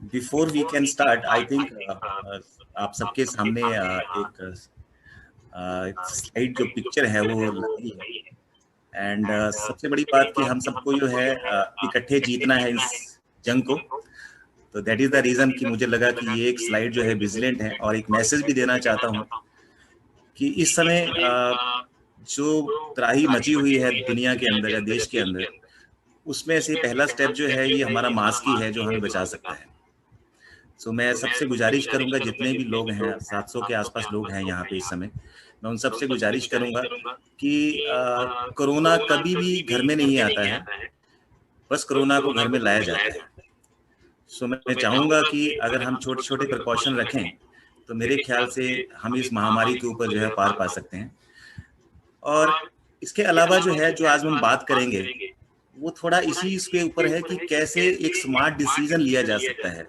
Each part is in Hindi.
Before we can start I think आप सबके सामने एक स्लाइड जो पिक्चर है वो लगी है। एंड सबसे बड़ी बात कि हम सबको जो है इकट्ठे जीतना है इस जंग को। तो दैट इज द रीजन कि मुझे लगा कि ये एक स्लाइड जो है विजिलेंट है, और एक मैसेज भी देना चाहता हूँ कि इस समय जो त्राही मची हुई है दुनिया के अंदर या देश के अंदर, उसमें से पहला स्टेप जो है ये हमारा मास्क ही है जो हमें बचा सकता है। सो मैं सबसे गुजारिश करूंगा, जितने भी लोग हैं, 700 के आसपास लोग हैं यहाँ पे इस समय, मैं उन सबसे गुजारिश करूंगा कि कोरोना कभी भी घर में नहीं आता है, बस कोरोना को घर में लाया जाता है। सो मैं चाहूंगा कि अगर हम छोटे छोटे प्रिकॉशन रखें तो मेरे ख्याल से हम इस महामारी के ऊपर जो है पार पा सकते हैं। और इसके अलावा जो है, जो आज हम बात करेंगे वो थोड़ा इसी इसके ऊपर है कि कैसे एक स्मार्ट डिसीजन लिया जा सकता है।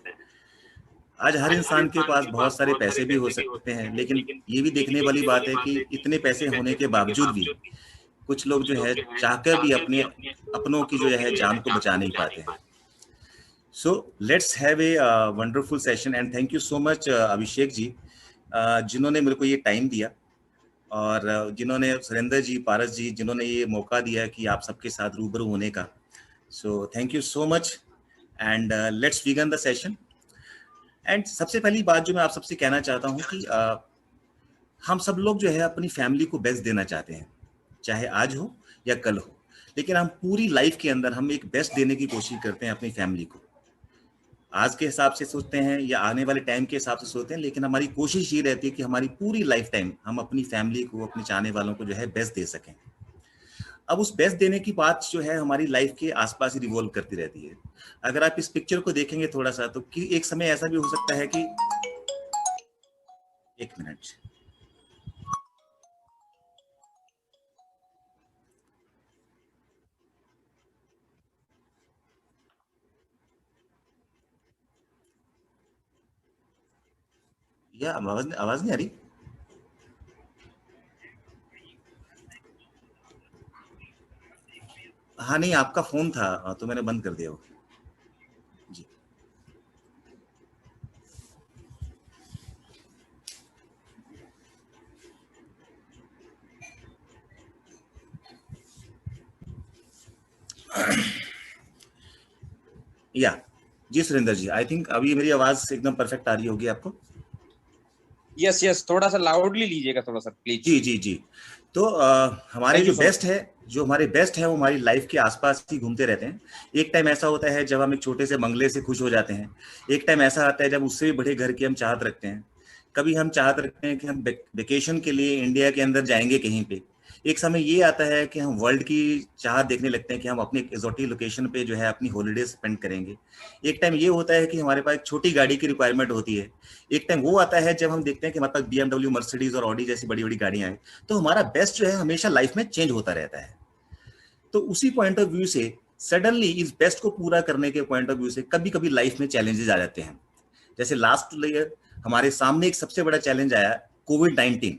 आज हर इंसान के पास बहुत सारे पैसे भी हो सकते हैं, लेकिन ये भी देखने वाली बात है कि इतने पैसे होने के बावजूद भी कुछ लोग जो है चाहकर भी अपने अपनों की जो है जान को बचा नहीं पाते हैं। So let's have a wonderful session and thank you so much Abhishek ji, जिन्होंने मेरे को ये टाइम दिया, और जिन्होंने सुरेंद्र जी, पारस जी, जिन्होंने ये मौका दिया कि आप सबके साथ रूबरू होने का। So thank you so much and let's begin the session. And सबसे पहली बात जो मैं आप सबसे कहना चाहता हूँ कि हम सब लोग जो है अपनी फैमिली को बेस्ट देना चाहते हैं, चाहे आज हो या कल हो, लेकिन हम पूरी लाइफ के अंदर हम एक बेस्ट देने की कोशिश करते हैं अपनी फैमिली को। आज के हिसाब से सोचते हैं या आने वाले टाइम के हिसाब से सोचते हैं, लेकिन हमारी कोशिश ये रहती है कि हमारी पूरी लाइफ टाइम हम अपनी फैमिली को, अपने चाहने वालों को जो है बेस्ट दे सकें। अब उस बेस्ट देने की बात जो है हमारी लाइफ के आसपास ही रिवॉल्व करती रहती है। अगर आप इस पिक्चर को देखेंगे थोड़ा सा, तो कि एक समय ऐसा भी हो सकता है कि एक मिनट, या आवाज नहीं आ रही? हाँ नहीं, आपका फोन था तो मैंने बंद कर दिया वो जी। या जी सुरेंद्र जी, आई थिंक अभी मेरी आवाज एकदम परफेक्ट आ रही होगी आपको। यस यस, थोड़ा सा लाउडली लीजिएगा थोड़ा सा प्लीज। जी जी जी। तो हमारे जो बेस्ट है, जो हमारे बेस्ट है वो हमारी लाइफ के आसपास ही घूमते रहते हैं। एक टाइम ऐसा होता है जब हम एक छोटे से बंगले से खुश हो जाते हैं, एक टाइम ऐसा आता है जब उससे भी बड़े घर की हम चाहत रखते हैं। कभी हम चाहत रखते हैं कि हम वेकेशन के लिए इंडिया के अंदर जाएंगे कहीं पे। एक समय ये आता है कि हम वर्ल्ड की चाहत देखने लगते हैं कि हम अपनी एक्सोटिक लोकेशन पे जो है अपनी हॉलीडे स्पेंड करेंगे। एक टाइम ये होता है कि हमारे पास एक छोटी गाड़ी की रिक्वायरमेंट होती है। एक टाइम वो आता है जब हम देखते हैं कि हमारे पास BMW, मर्सिडीज और ऑडी जैसी बड़ी बड़ी गाड़ियां हैं। तो हमारा बेस्ट जो है हमेशा लाइफ में चेंज होता रहता है। तो उसी पॉइंट ऑफ व्यू से सडनली इस बेस्ट को पूरा करने के पॉइंट ऑफ व्यू से कभी कभी लाइफ में चैलेंजेस आ जाते हैं। जैसे लास्ट ईयर हमारे सामने एक सबसे बड़ा चैलेंज आया, कोविड-19।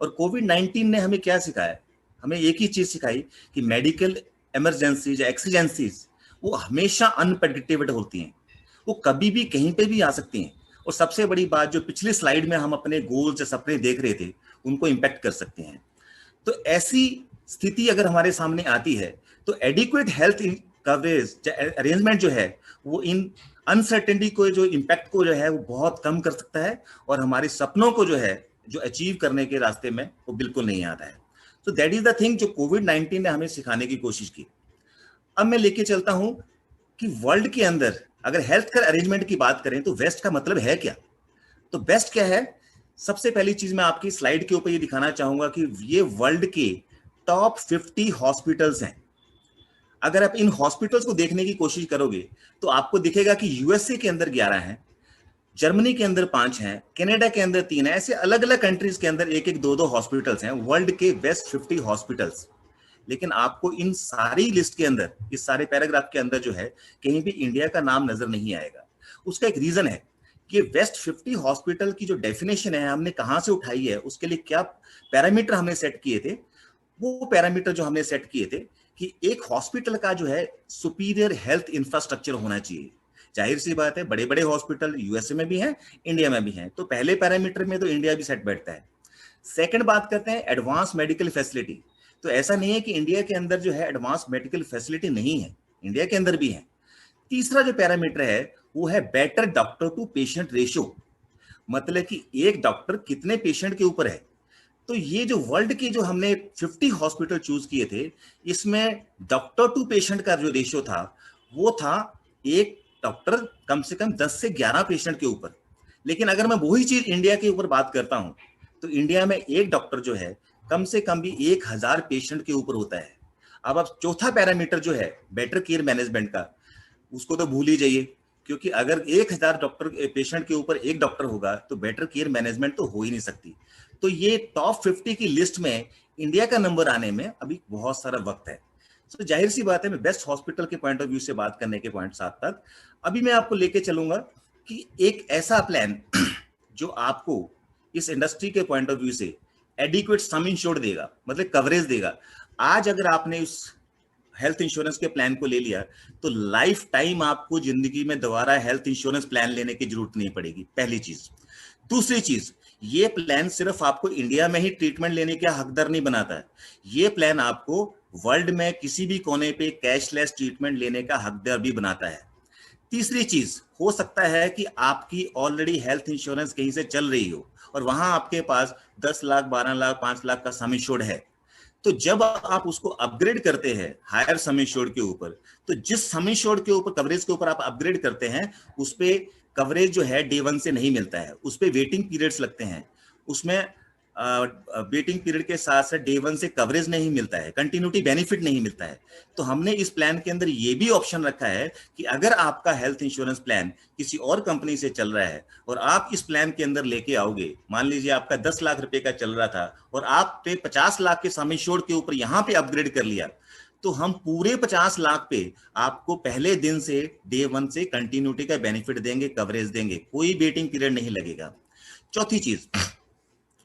और कोविड-19 ने हमें क्या सिखाया? हमें एक ही चीज सिखाई कि मेडिकल इमरजेंसीज या एक्सीजेंसीज वो हमेशा अनप्रेडिक्टेबल होती हैं, वो कभी भी कहीं पे भी आ सकती हैं। और सबसे बड़ी बात, जो पिछली स्लाइड में हम अपने गोल्स या सपने देख रहे थे, उनको इम्पैक्ट कर सकते हैं। तो ऐसी स्थिति अगर हमारे सामने आती है तो एडिक्वेट हेल्थ कवरेज अरेंजमेंट जो है वो इन अनसर्टेनिटी को, जो इम्पैक्ट को जो है वो बहुत कम कर सकता है, और हमारे सपनों को जो है जो अचीव करने के रास्ते में वो बिल्कुल नहीं आता है। तो दैट इज द थिंग जो कोविड-19 ने हमें सिखाने की कोशिश की। अब मैं लेके चलता हूं कि वर्ल्ड के अंदर अगर हेल्थ केयर अरेंजमेंट की बात करें तो वेस्ट का मतलब है क्या? तो बेस्ट क्या है? सबसे पहली चीज मैं आपकी स्लाइड के ऊपर ये दिखाना चाहूंगा कि ये वर्ल्ड के टॉप 50 हॉस्पिटल्स हैं। अगर आप इन हॉस्पिटल्स को देखने की कोशिश करोगे तो आपको दिखेगा कि यूएसए के अंदर 11 हैं, जर्मनी के अंदर 5 हैं, कनाडा के अंदर 3 हैं। ऐसे अलग अलग कंट्रीज के अंदर एक एक दो दो हॉस्पिटल्स हैं, वर्ल्ड के बेस्ट 50 हॉस्पिटल्स। लेकिन आपको इन सारी लिस्ट के अंदर, इस सारे पैराग्राफ के अंदर जो है कहीं भी इंडिया का नाम नजर नहीं आएगा। उसका एक रीजन है कि वेस्ट 50 हॉस्पिटल की जो डेफिनेशन है हमने कहां से उठाई है, उसके लिए क्या पैरामीटर हमने सेट किए थे। वो पैरामीटर जो हमने सेट किए थे कि एक हॉस्पिटल का जो है सुपीरियर हेल्थ इंफ्रास्ट्रक्चर होना चाहिए, जाहिर सी बात है, बड़े बड़े हॉस्पिटल यूएसए में भी हैं, इंडिया में भी हैं, तो पहले पैरामीटर में तो इंडिया भी सेट बैठता है। सेकंड बात करते हैं एडवांस मेडिकल फैसिलिटी। तो ऐसा नहीं है कि इंडिया के अंदर जो है एडवांस मेडिकल फैसिलिटी नहीं है, इंडिया के अंदर भी है। तीसरा जो पैरामीटर है वो है better doctor to patient ratio, मतलब कि एक डॉक्टर कितने पेशेंट के ऊपर है। तो ये जो वर्ल्ड के जो हमने 50 हॉस्पिटल चूज किए थे, इसमें डॉक्टर टू पेशेंट का जो रेशियो था वो था एक डॉक्टर कम से कम 10 से 11 पेशेंट के ऊपर। लेकिन अगर मैं वही चीज इंडिया के ऊपर बात करता हूं, तो इंडिया में एक डॉक्टर जो है कम से कम भी 1000 पेशेंट के ऊपर होता है। अब चौथा पैरामीटर जो है बेटर केयर मैनेजमेंट का, उसको तो भूल ही जाइए, क्योंकि अगर 1000 डॉक्टर पेशेंट के ऊपर एक डॉक्टर होगा तो बेटर केयर मैनेजमेंट तो हो ही नहीं सकती। तो ये टॉप 50 की लिस्ट में इंडिया का नंबर आने में अभी बहुत सारा वक्त है। तो जाहिर सी बात है, मैं बेस्ट हॉस्पिटल के पॉइंट ऑफ व्यू से बात करने के पॉइंट साथ तक अभी मैं आपको लेके चलूंगा कि एक ऐसा प्लान जो आपको इस इंडस्ट्री के पॉइंट ऑफ व्यू से एडिक्वेट सम इंश्योर्ड देगा, मतलब कवरेज देगा। आज अगर आपने उस हेल्थ इंश्योरेंस के प्लान को ले लिया तो लाइफ टाइम आपको जिंदगी में दोबारा हेल्थ इंश्योरेंस प्लान लेने की जरूरत नहीं पड़ेगी, पहली चीज। दूसरी चीज, ये प्लान सिर्फ आपको इंडिया में ही ट्रीटमेंट लेने का हकदार नहीं बनाता है, ये प्लान आपको वर्ल्ड में किसी भी कोने पे कैशलेस ट्रीटमेंट लेने का हकदार भी बनाता है। तीसरी चीज, हो सकता है कि आपकी ऑलरेडी हेल्थ इंश्योरेंस कहीं से चल रही हो और वहां आपके पास 10 लाख 12 लाख 5 लाख का सम इंश्योर्ड है, तो जब आप उसको अपग्रेड करते हैं हायर सम इंश्योर्ड के ऊपर, तो जिस सम इंश्योर्ड के ऊपर कवरेज के ऊपर आप अपग्रेड करते हैं उस पे कवरेज जो है डे वन से नहीं मिलता है, उस पे वेटिंग पीरियड्स लगते हैं, उसमें वेटिंग पीरियड के साथ साथ डे वन से कवरेज नहीं मिलता है, कंटिन्यूटी बेनिफिट नहीं मिलता है। तो हमने इस प्लान के अंदर ये भी ऑप्शन रखा है कि अगर आपका हेल्थ इंश्योरेंस प्लान किसी और कंपनी से चल रहा है और आप इस प्लान के अंदर लेके आओगे, मान लीजिए आपका 10 लाख रुपए का चल रहा था और आपने 50 लाख के सम इंश्योर्ड के ऊपर यहाँ पे अपग्रेड कर लिया, तो हम पूरे 50 लाख पे आपको पहले दिन से डे वन से कंटिन्यूटी का बेनिफिट देंगे, कवरेज देंगे, कोई वेटिंग पीरियड नहीं लगेगा। चौथी चीज,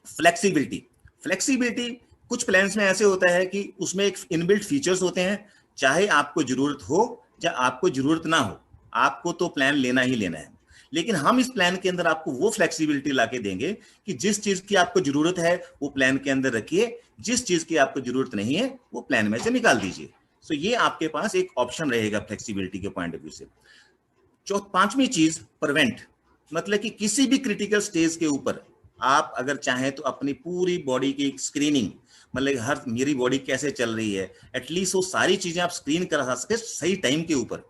फ्लेक्सिबिलिटी। फ्लेक्सिबिलिटी कुछ प्लान्स में ऐसे होता है कि उसमें एक इनबिल्ट फीचर्स होते हैं, चाहे आपको जरूरत हो या आपको जरूरत ना हो, आपको तो प्लान लेना ही लेना है। लेकिन हम इस प्लान के अंदर आपको वो फ्लेक्सिबिलिटी लाके देंगे कि जिस चीज की आपको जरूरत है वो प्लान के अंदर रखिए, जिस चीज की आपको जरूरत नहीं है वो प्लान में से निकाल दीजिए। सो ये आपके पास एक ऑप्शन रहेगा फ्लेक्सिबिलिटी के पॉइंट ऑफ व्यू से। पांचवी चीज, प्रिवेंट, मतलब कि किसी भी क्रिटिकल स्टेज के ऊपर आप अगर चाहें तो अपनी पूरी बॉडी की स्क्रीनिंग, मतलब हर मेरी बॉडी कैसे चल रही है, एटलीस्ट वो सारी चीजें आप स्क्रीन करा सके सही टाइम के ऊपर।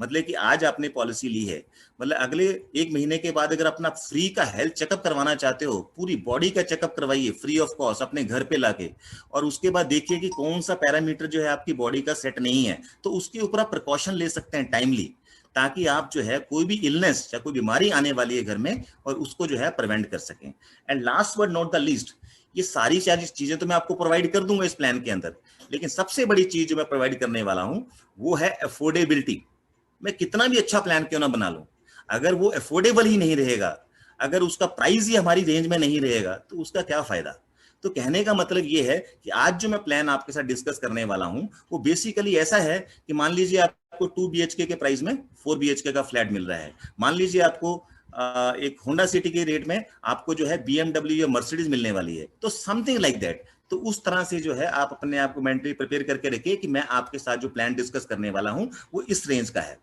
मतलब कि आज आपने पॉलिसी ली है, मतलब अगले 1 महीने के बाद अगर अपना फ्री का हेल्थ चेकअप करवाना चाहते हो, पूरी बॉडी का चेकअप करवाइए फ्री ऑफ कॉस्ट अपने घर पे लाके, और उसके बाद देखिए कि कौन सा पैरामीटर जो है आपकी बॉडी का सेट नहीं है, तो उसके ऊपर आप प्रिकॉशन ले सकते हैं टाइमली, ताकि आप जो है कोई भी इलनेस या कोई बीमारी आने वाली है घर में और उसको जो है प्रिवेंट कर सकें। And last but not the least, ये सारी चीजें तो मैं आपको प्रोवाइड कर दूंगा इस प्लान के अंदर, लेकिन सबसे बड़ी चीज जो मैं प्रोवाइड करने वाला हूं वो है अफोर्डेबिलिटी। मैं कितना भी अच्छा प्लान क्यों ना बना लूं, अगर वो अफोर्डेबल ही नहीं रहेगा, अगर उसका प्राइस ही हमारी रेंज में नहीं रहेगा, तो उसका क्या फायदा। तो कहने का मतलब ये है कि आज जो मैं प्लान आपके साथ डिस्कस करने वाला हूं वो बेसिकली ऐसा है कि मान लीजिए आपको 2 BHK के प्राइस में 4 BHK का फ्लैट मिल रहा है, मान लीजिए आपको एक होंडा सिटी के रेट में आपको जो है BMW या मर्सिडीज मिलने वाली है, तो समथिंग लाइक दैट। तो उस तरह से जो है आप अपने आप को मेंटली प्रिपेयर करके रखिए कि मैं आपके साथ जो प्लान डिस्कस करने वाला हूं वो इस रेंज का है।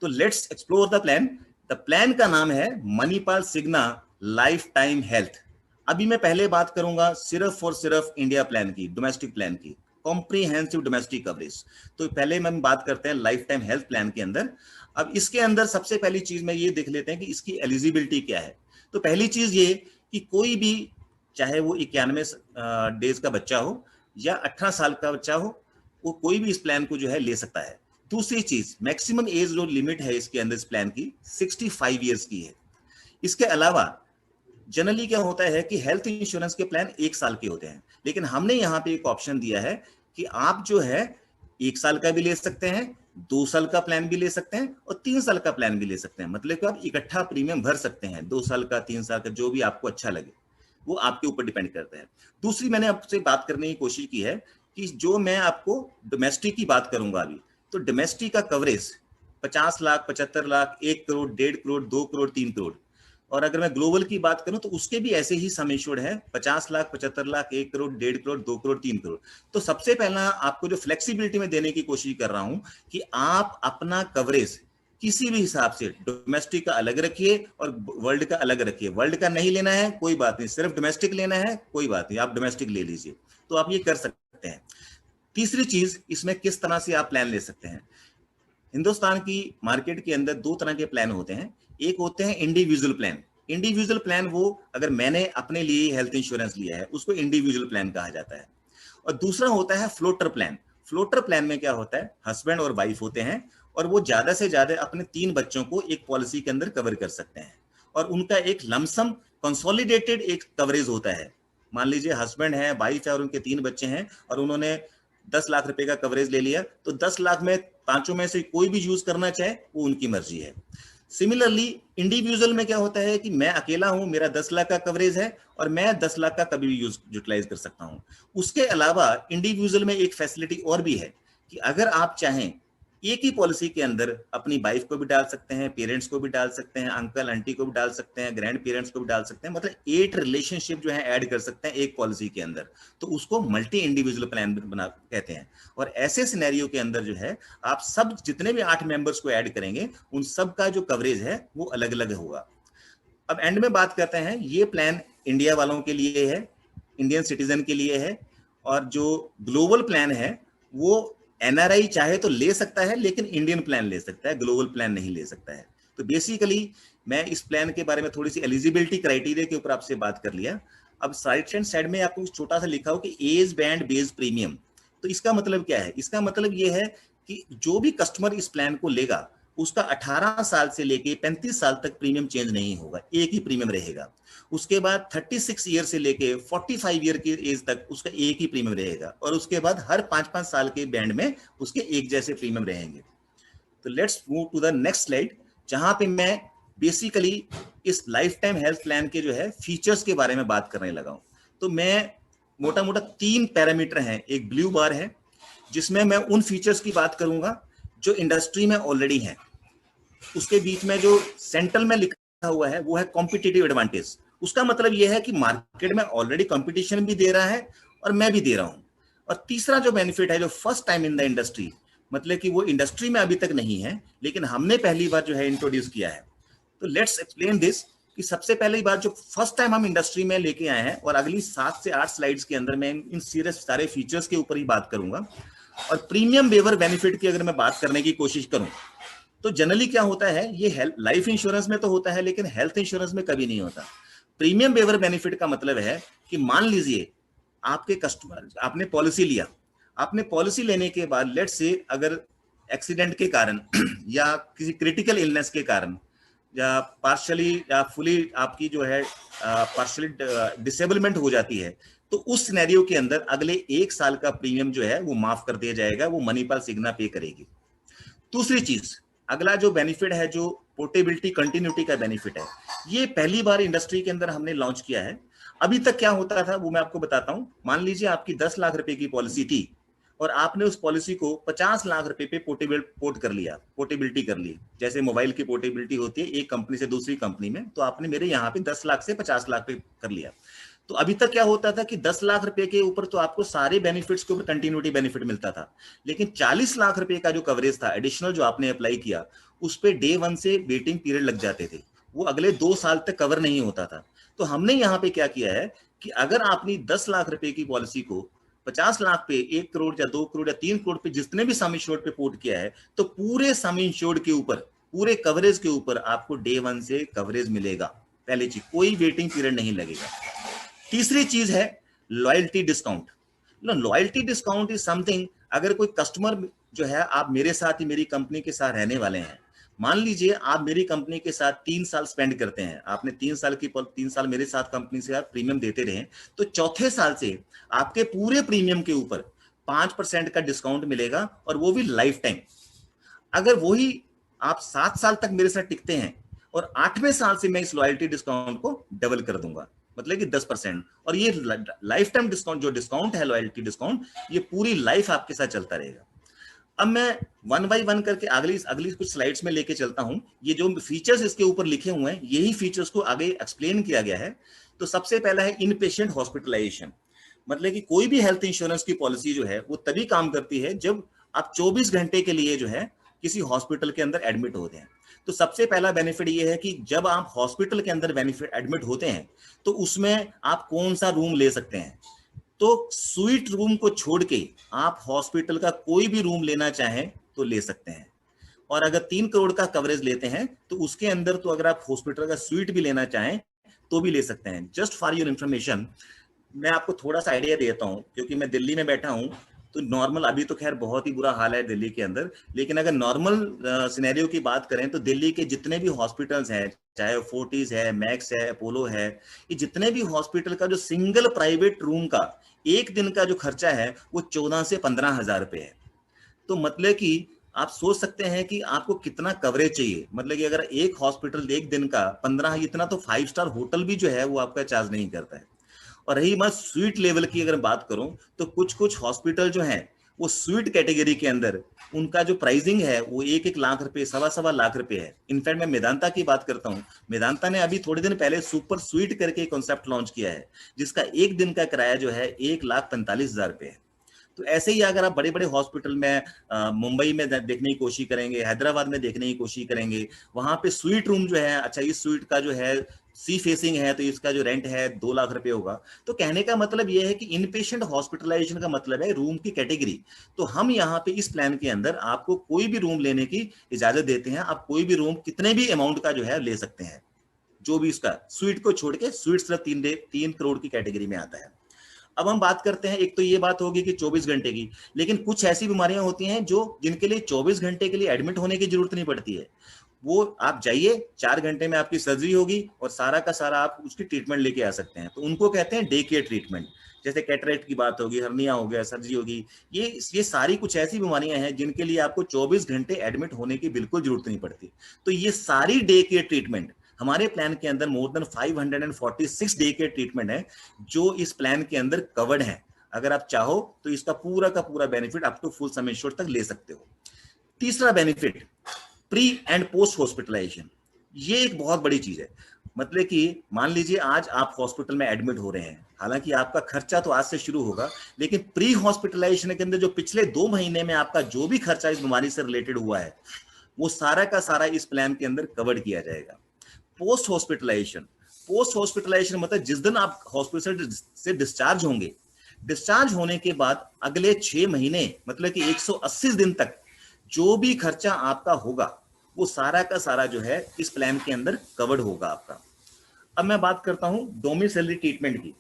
तो let's explore the plan. The plan का नाम है मणिपाल सिग्ना लाइफ टाइम हेल्थ। अभी मैं पहले बात करूंगा सिर्फ और सिर्फ इंडिया प्लान की, डोमेस्टिक प्लान की, कॉम्प्रिहेंसिव डोमेस्टिक कवरेज। तो पहले हम बात करते हैं लाइफ टाइम हेल्थ प्लान के अंदर। अब इसके अंदर सबसे पहली चीज में ये देख लेते हैं कि इसकी एलिजिबिलिटी क्या है। तो पहली चीज ये कि कोई भी, चाहे वो 91 डेज का बच्चा हो या 18 साल का बच्चा हो, वो कोई भी इस प्लान को जो है ले सकता है। दूसरी चीज, मैक्सिमम एज जो लिमिट है इसके अंदर इस प्लान की 65 ईयर्स की है। इसके अलावा जनरली क्या होता है कि हेल्थ इंश्योरेंस के प्लान 1 साल के होते हैं, लेकिन हमने यहाँ पे एक ऑप्शन दिया है कि आप जो है 1 साल का भी ले सकते हैं, 2 साल का प्लान भी ले सकते हैं और 3 साल का प्लान भी ले सकते हैं। मतलब कि आप इकट्ठा प्रीमियम भर सकते हैं, 2 साल का 3 साल का, जो भी आपको अच्छा लगे, वो आपके ऊपर डिपेंड करता है। दूसरी मैंने आपसे बात करने की कोशिश की है कि जो मैं आपको डोमेस्टिक की बात करूंगा अभी, तो डोमेस्टिक का कवरेज 50 लाख, 75 लाख, 1 करोड़, 1.5 करोड़, 2 करोड़, 3 करोड़। और अगर मैं ग्लोबल की बात करूं तो उसके भी ऐसे ही सम इंश्योर्ड है, 50 लाख, 75 लाख, 1 करोड़, 1.5 करोड़, 2 करोड़, 3 करोड़। तो सबसे पहला आपको जो फ्लेक्सिबिलिटी में देने की कोशिश कर रहा हूं कि आप अपना कवरेज किसी भी हिसाब से डोमेस्टिक का अलग रखिए और वर्ल्ड का अलग रखिए। वर्ल्ड का नहीं लेना है कोई बात नहीं, सिर्फ डोमेस्टिक लेना है कोई बात नहीं, आप डोमेस्टिक ले लीजिए। तो आप ये कर सकते हैं। तीसरी चीज, इसमें किस तरह से आप प्लान ले सकते हैं। हिंदुस्तान की मार्केट के अंदर दो तरह के प्लान होते हैं। एक होते हैं इंडिविजुअल प्लान। इंडिविजुअल प्लान वो अगर मैंने अपने लिए हेल्थ इंश्योरेंस लिया है उसको इंडिविजुअल प्लान कहा जाता है। और दूसरा होता है फ्लोटर प्लान। फ्लोटर प्लान में क्या होता है, हस्बैंड और वाइफ होते हैं और वो ज्यादा से ज्यादा अपने 3 बच्चों को एक पॉलिसी के अंदर कवर कर सकते हैं और उनका एक लमसम कंसोलिडेटेड एक कवरेज होता है। मान लीजिए हस्बैंड है, वाइफ है और उनके 3 बच्चे हैं और उन्होंने 10 लाख रुपए का कवरेज ले लिया, तो 10 लाख में पांचों में से कोई भी यूज करना चाहे वो उनकी मर्जी है। सिमिलरली इंडिविजुअल में क्या होता है कि मैं अकेला हूं, मेरा 10 लाख का कवरेज है और मैं 10 लाख का कभी भी यूटिलाइज कर सकता हूं। उसके अलावा इंडिविजुअल में एक फैसिलिटी और भी है कि अगर आप चाहें एक ही पॉलिसी के अंदर अपनी वाइफ को भी डाल सकते हैं, पेरेंट्स को भी डाल सकते हैं, अंकल आंटी को भी डाल सकते हैं, ग्रैंड पेरेंट्स को भी डाल सकते हैं, मतलब 8 रिलेशनशिप जो है ऐड कर सकते हैं एक पॉलिसी के अंदर। तो उसको मल्टी इंडिविजुअल प्लान बना कहते हैं। और ऐसे सिनेरियो के अंदर जो है आप सब जितने भी 8 मेंबर्स को ऐड करेंगे उन सब का जो कवरेज है वो अलग अलग होगा। अब एंड में बात करते हैं, ये प्लान इंडिया वालों के लिए है, इंडियन सिटीजन के लिए है। और जो ग्लोबल प्लान है वो एनआरआई चाहे तो ले सकता है लेकिन इंडियन प्लान ले सकता है, ग्लोबल प्लान नहीं ले सकता है। तो बेसिकली मैं इस प्लान के बारे में थोड़ी सी एलिजिबिलिटी क्राइटेरिया के ऊपर आपसे बात कर लिया। अब राइट हैंड साइड में आपको छोटा सा लिखा हो कि एज बैंड बेस्ड प्रीमियम। तो इसका मतलब क्या है, इसका मतलब ये है कि जो भी कस्टमर इस प्लान को लेगा उसका 18 साल से लेके 35 साल तक प्रीमियम चेंज नहीं होगा, एक ही प्रीमियम रहेगा। उसके बाद 36 ईयर से लेके 45 ईयर की एज तक उसका एक ही प्रीमियम रहेगा और उसके बाद हर 5-5 साल के बैंड में उसके एक जैसे प्रीमियम रहेंगे। तो let's move to the next slide, जहां पे मैं बेसिकली इस लाइफ टाइम हेल्थ प्लान के जो है फीचर्स के बारे में बात करने लगा हूं। तो मैं मोटा मोटा 3 पैरामीटर हैं, एक ब्लू बार है जिसमें मैं उन फीचर्स की बात करूंगा जो इंडस्ट्री में ऑलरेडी हैं। उसके बीच में जो सेंट्रल में लिखा हुआ है वो है कॉम्पिटिटिव एडवांटेज। उसका मतलब यह है कि मार्केट में ऑलरेडी कंपटीशन भी दे रहा है और मैं भी दे रहा हूं। और तीसरा जो बेनिफिट है, जो first time in the industry, मतलब कि वो इंडस्ट्री में अभी तक नहीं है लेकिन हमने पहली बार जो है इंट्रोड्यूस किया है। तो लेट्स एक्सप्लेन दिस कि सबसे पहली बात जो फर्स्ट टाइम हम इंडस्ट्री में लेके आए हैं, और अगली 7 से 8 स्लाइड्स के अंदर मैं इन सीरियस सारे फीचर्स के ऊपर ही बात करूंगा। और प्रीमियम वेवर बेनिफिट की अगर मैं बात करने की कोशिश करूं तो जनरली क्या होता है, ये लाइफ इंश्योरेंस में तो होता है लेकिन हेल्थ इंश्योरेंस में कभी नहीं होता। प्रीमियम वेवर बेनिफिट का मतलब है कि मान लीजिए आपके कस्टमर, आपने पॉलिसी लिया, आपने पॉलिसी लेने के बाद लेट्स से अगर एक्सीडेंट के कारण या किसी क्रिटिकल इलनेस के कारण या पार्शली या फुली आपकी जो है पार्शली डिसेबलमेंट हो जाती है, तो उस सिनेरियो के अंदर अगले 1 साल का प्रीमियम जो है वो माफ कर दिया जाएगा, वो मणिपाल सिग्ना पे करेगी। दूसरी चीज, अगला जो बेनिफिट है, जो पोर्टेबिलिटी कंटिन्यूटी का बेनिफिट है, ये पहली बार इंडस्ट्री के अंदर हमने लॉन्च किया है। अभी तक क्या होता था वो मैं आपको बताता हूं। मान लीजिए आपकी 10 लाख रुपए की पॉलिसी थी और आपने उस पॉलिसी को 50 लाख रुपए पे पोर्टेबिलिटी कर ली। जैसे मोबाइल की पोर्टेबिलिटी होती है एक कंपनी से दूसरी कंपनी में, तो आपने मेरे यहाँ पे 10 लाख से 50 लाख पे कर लिया। तो अभी तक क्या होता था कि 10 लाख रुपए के ऊपर तो आपको सारे बेनिफिट्स के ऊपर कंटिन्यूटी बेनिफिट मिलता था, लेकिन 40 लाख रुपए का जो कवरेज था एडिशनल जो आपने अप्लाई किया, उस पे डे 1 से वेटिंग पीरियड लग जाते थे, वो अगले 2 साल तक कवर नहीं होता था। तो हमने यहाँ पे क्या किया है कि अगर आपने 10 लाख रुपए की पॉलिसी को 50 लाख पे, 1 करोड़ या 2 करोड़ या 3 करोड़ पे जितने भी सम इंश्योर्ड पे पोर्ट किया है, तो पूरे सम इंश्योर्ड के ऊपर, पूरे कवरेज के ऊपर आपको डे 1 से कवरेज मिलेगा। पहली चीज, कोई वेटिंग पीरियड नहीं लगेगा। तीसरी चीज है loyalty discount. Loyalty discount is something, अगर कोई कस्टमर जो है, आप मेरे साथ ही मेरी कंपनी के साथ रहने वाले हैं, मान लीजिए आप मेरी कंपनी के साथ 3 साल स्पेंड करते हैं, आपने 3 साल मेरे साथ कंपनी से आप प्रीमियम देते रहे, तो चौथे साल से आपके पूरे प्रीमियम के ऊपर 5% का डिस्काउंट मिलेगा और वो भी लाइफ टाइम। अगर वही आप 7 साल तक मेरे साथ टिकते हैं और 8वें साल से मैं इस लॉयल्टी डिस्काउंट को डबल कर दूंगा, मतलब कि 10%। और ये लाइफ टाइम डिस्काउंट, जो डिस्काउंट है लॉयल्टी डिस्काउंट, ये पूरी लाइफ आपके साथ चलता रहेगा। अब मैं वन बाय वन करके अगली अगली कुछ स्लाइड्स में लेके चलता हूं। ये जो फीचर्स इसके ऊपर लिखे हुए हैं, यही फीचर्स को आगे एक्सप्लेन किया गया है। तो सबसे पहला है इन पेशेंट हॉस्पिटलाइजेशन। मतलब कि कोई भी हेल्थ इंश्योरेंस की पॉलिसी जो है वो तभी काम करती है जब आप 24 घंटे के लिए जो है किसी हॉस्पिटल के अंदर एडमिट होते हैं। तो सबसे पहला बेनिफिट ये है कि जब आप हॉस्पिटल के अंदर बेनिफिट एडमिट होते हैं तो उसमें आप कौन सा रूम ले सकते हैं। तो स्वीट रूम को छोड़ के आप हॉस्पिटल का कोई भी रूम लेना चाहें तो ले सकते हैं। और अगर 3 करोड़ का कवरेज लेते हैं तो उसके अंदर तो अगर आप हॉस्पिटल का स्वीट भी लेना चाहें तो भी ले सकते हैं। जस्ट फॉर योर इंफॉर्मेशन, मैं आपको थोड़ा सा आइडिया देता हूं, क्योंकि मैं दिल्ली में बैठा हूं। तो नॉर्मल, अभी तो खैर बहुत ही बुरा हाल है दिल्ली के अंदर, लेकिन अगर नॉर्मल सिनेरियो की बात करें तो दिल्ली के जितने भी हॉस्पिटल्स हैं, चाहे फोर्टिस है, मैक्स है, अपोलो है, ये जितने भी हॉस्पिटल का जो सिंगल प्राइवेट रूम का एक दिन का जो खर्चा है वो 14 से 15 हजार रुपए है। तो मतलब कि आप सोच सकते हैं कि आपको कितना कवरेज चाहिए। मतलब कि अगर एक हॉस्पिटल एक दिन का 15, इतना तो 5 स्टार होटल भी जो है वो आपका चार्ज नहीं करता है। और रही बात स्वीट लेवल की, अगर बात करूं तो कुछ कुछ हॉस्पिटल जो हैं वो स्वीट कैटेगरी के अंदर उनका जो प्राइसिंग है वो 1-1 लाख रुपए, 1.25 लाख रुपए है। इनफैक्ट मैं मेदांता की बात करता हूं, मेदांता ने अभी थोड़े दिन पहले सुपर स्वीट करके कॉन्सेप्ट लॉन्च किया है, जिसका एक दिन का किराया जो है 1,45,000 रुपए है। तो ऐसे ही अगर आप बड़े बड़े हॉस्पिटल में मुंबई में देखने की कोशिश करेंगे, हैदराबाद में देखने की कोशिश करेंगे, वहां पे स्वीट रूम जो है, अच्छा इस स्वीट का जो है सी फेसिंग है तो इसका जो रेंट है 2 लाख रुपए होगा। तो कहने का मतलब यह है कि इन पेशेंट हॉस्पिटलाइजेशन का मतलब है रूम की कैटेगरी। तो हम यहाँ पे इस प्लान के अंदर आपको कोई भी रूम लेने की इजाजत देते हैं। आप कोई भी रूम कितने भी अमाउंट का जो है ले सकते हैं, जो भी इसका स्वीट को छोड़ के। स्वीट सिर्फ 3 करोड़ की कैटेगरी में आता है। अब हम बात करते हैं, एक तो ये बात होगी कि 24 घंटे की, लेकिन कुछ ऐसी बीमारियां होती हैं जो जिनके लिए 24 घंटे के लिए एडमिट होने की जरूरत नहीं पड़ती है। वो आप जाइए, 4 घंटे में आपकी सर्जरी होगी और सारा का सारा आप उसकी ट्रीटमेंट लेके आ सकते हैं। तो उनको कहते हैं डे केयर ट्रीटमेंट। जैसे कैटरेक्ट की बात होगी, हर्निया हो गया, सर्जरी होगी, ये सारी कुछ ऐसी बीमारियां हैं जिनके लिए आपको 24 घंटे एडमिट होने की बिल्कुल जरूरत नहीं पड़ती। तो ये सारी डे केयर ट्रीटमेंट हमारे प्लान के अंदर मोर देन 546 डे के ट्रीटमेंट है जो इस प्लान के अंदर कवर्ड है। अगर आप चाहो तो इसका पूरा का पूरा benefit up to full sum insured तक ले सकते हो। तीसरा benefit, pre and post hospitalisation. ये एक बहुत बड़ी चीज है। मतलब कि मान लीजिए आज आप हॉस्पिटल में एडमिट हो रहे हैं, हालांकि आपका खर्चा तो आज से शुरू होगा, लेकिन प्री हॉस्पिटलाइजेशन के अंदर जो पिछले 2 महीने में आपका जो भी खर्चा इस बीमारी से रिलेटेड हुआ है वो सारा का सारा इस प्लान के अंदर कवर किया जाएगा। पोस्ट हॉस्पिटलाइजेशन, पोस्ट हॉस्पिटलाइजेशन मतलब जिस दिन आप हॉस्पिटल से डिस्चार्ज होंगे, डिस्चार्ज होने के बाद अगले 6 महीने मतलब कि 180 दिन तक जो भी खर्चा आपका होगा वो सारा का सारा जो है इस प्लान के अंदर कवर्ड होगा आपका। अब मैं बात करता हूं डोमिसिलरी ट्रीटमेंट की।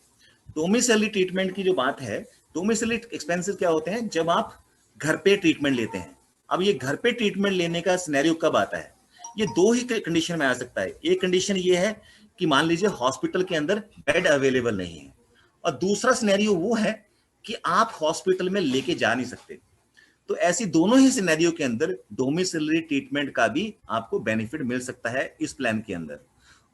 डोमिसिलरी ट्रीटमेंट की जो बात है, डोमिसिलरी एक्सपेंसेस क्या होते हैं जब आप घर पे ट्रीटमेंट लेते हैं। अब ये घर पे ट्रीटमेंट लेने का सिनेरियो कब आता है, ये 2 ही कंडीशन में आ सकता है। एक कंडीशन ये है कि मान लीजिए हॉस्पिटल के अंदर बेड अवेलेबल नहीं है, और दूसरा सिनेरियो वो है कि आप हॉस्पिटल में लेके जा नहीं सकते। तो ऐसी दोनों ही सिनेरियो के अंदर डोमिसिलरी ट्रीटमेंट का भी आपको बेनिफिट मिल सकता है इस प्लान के अंदर।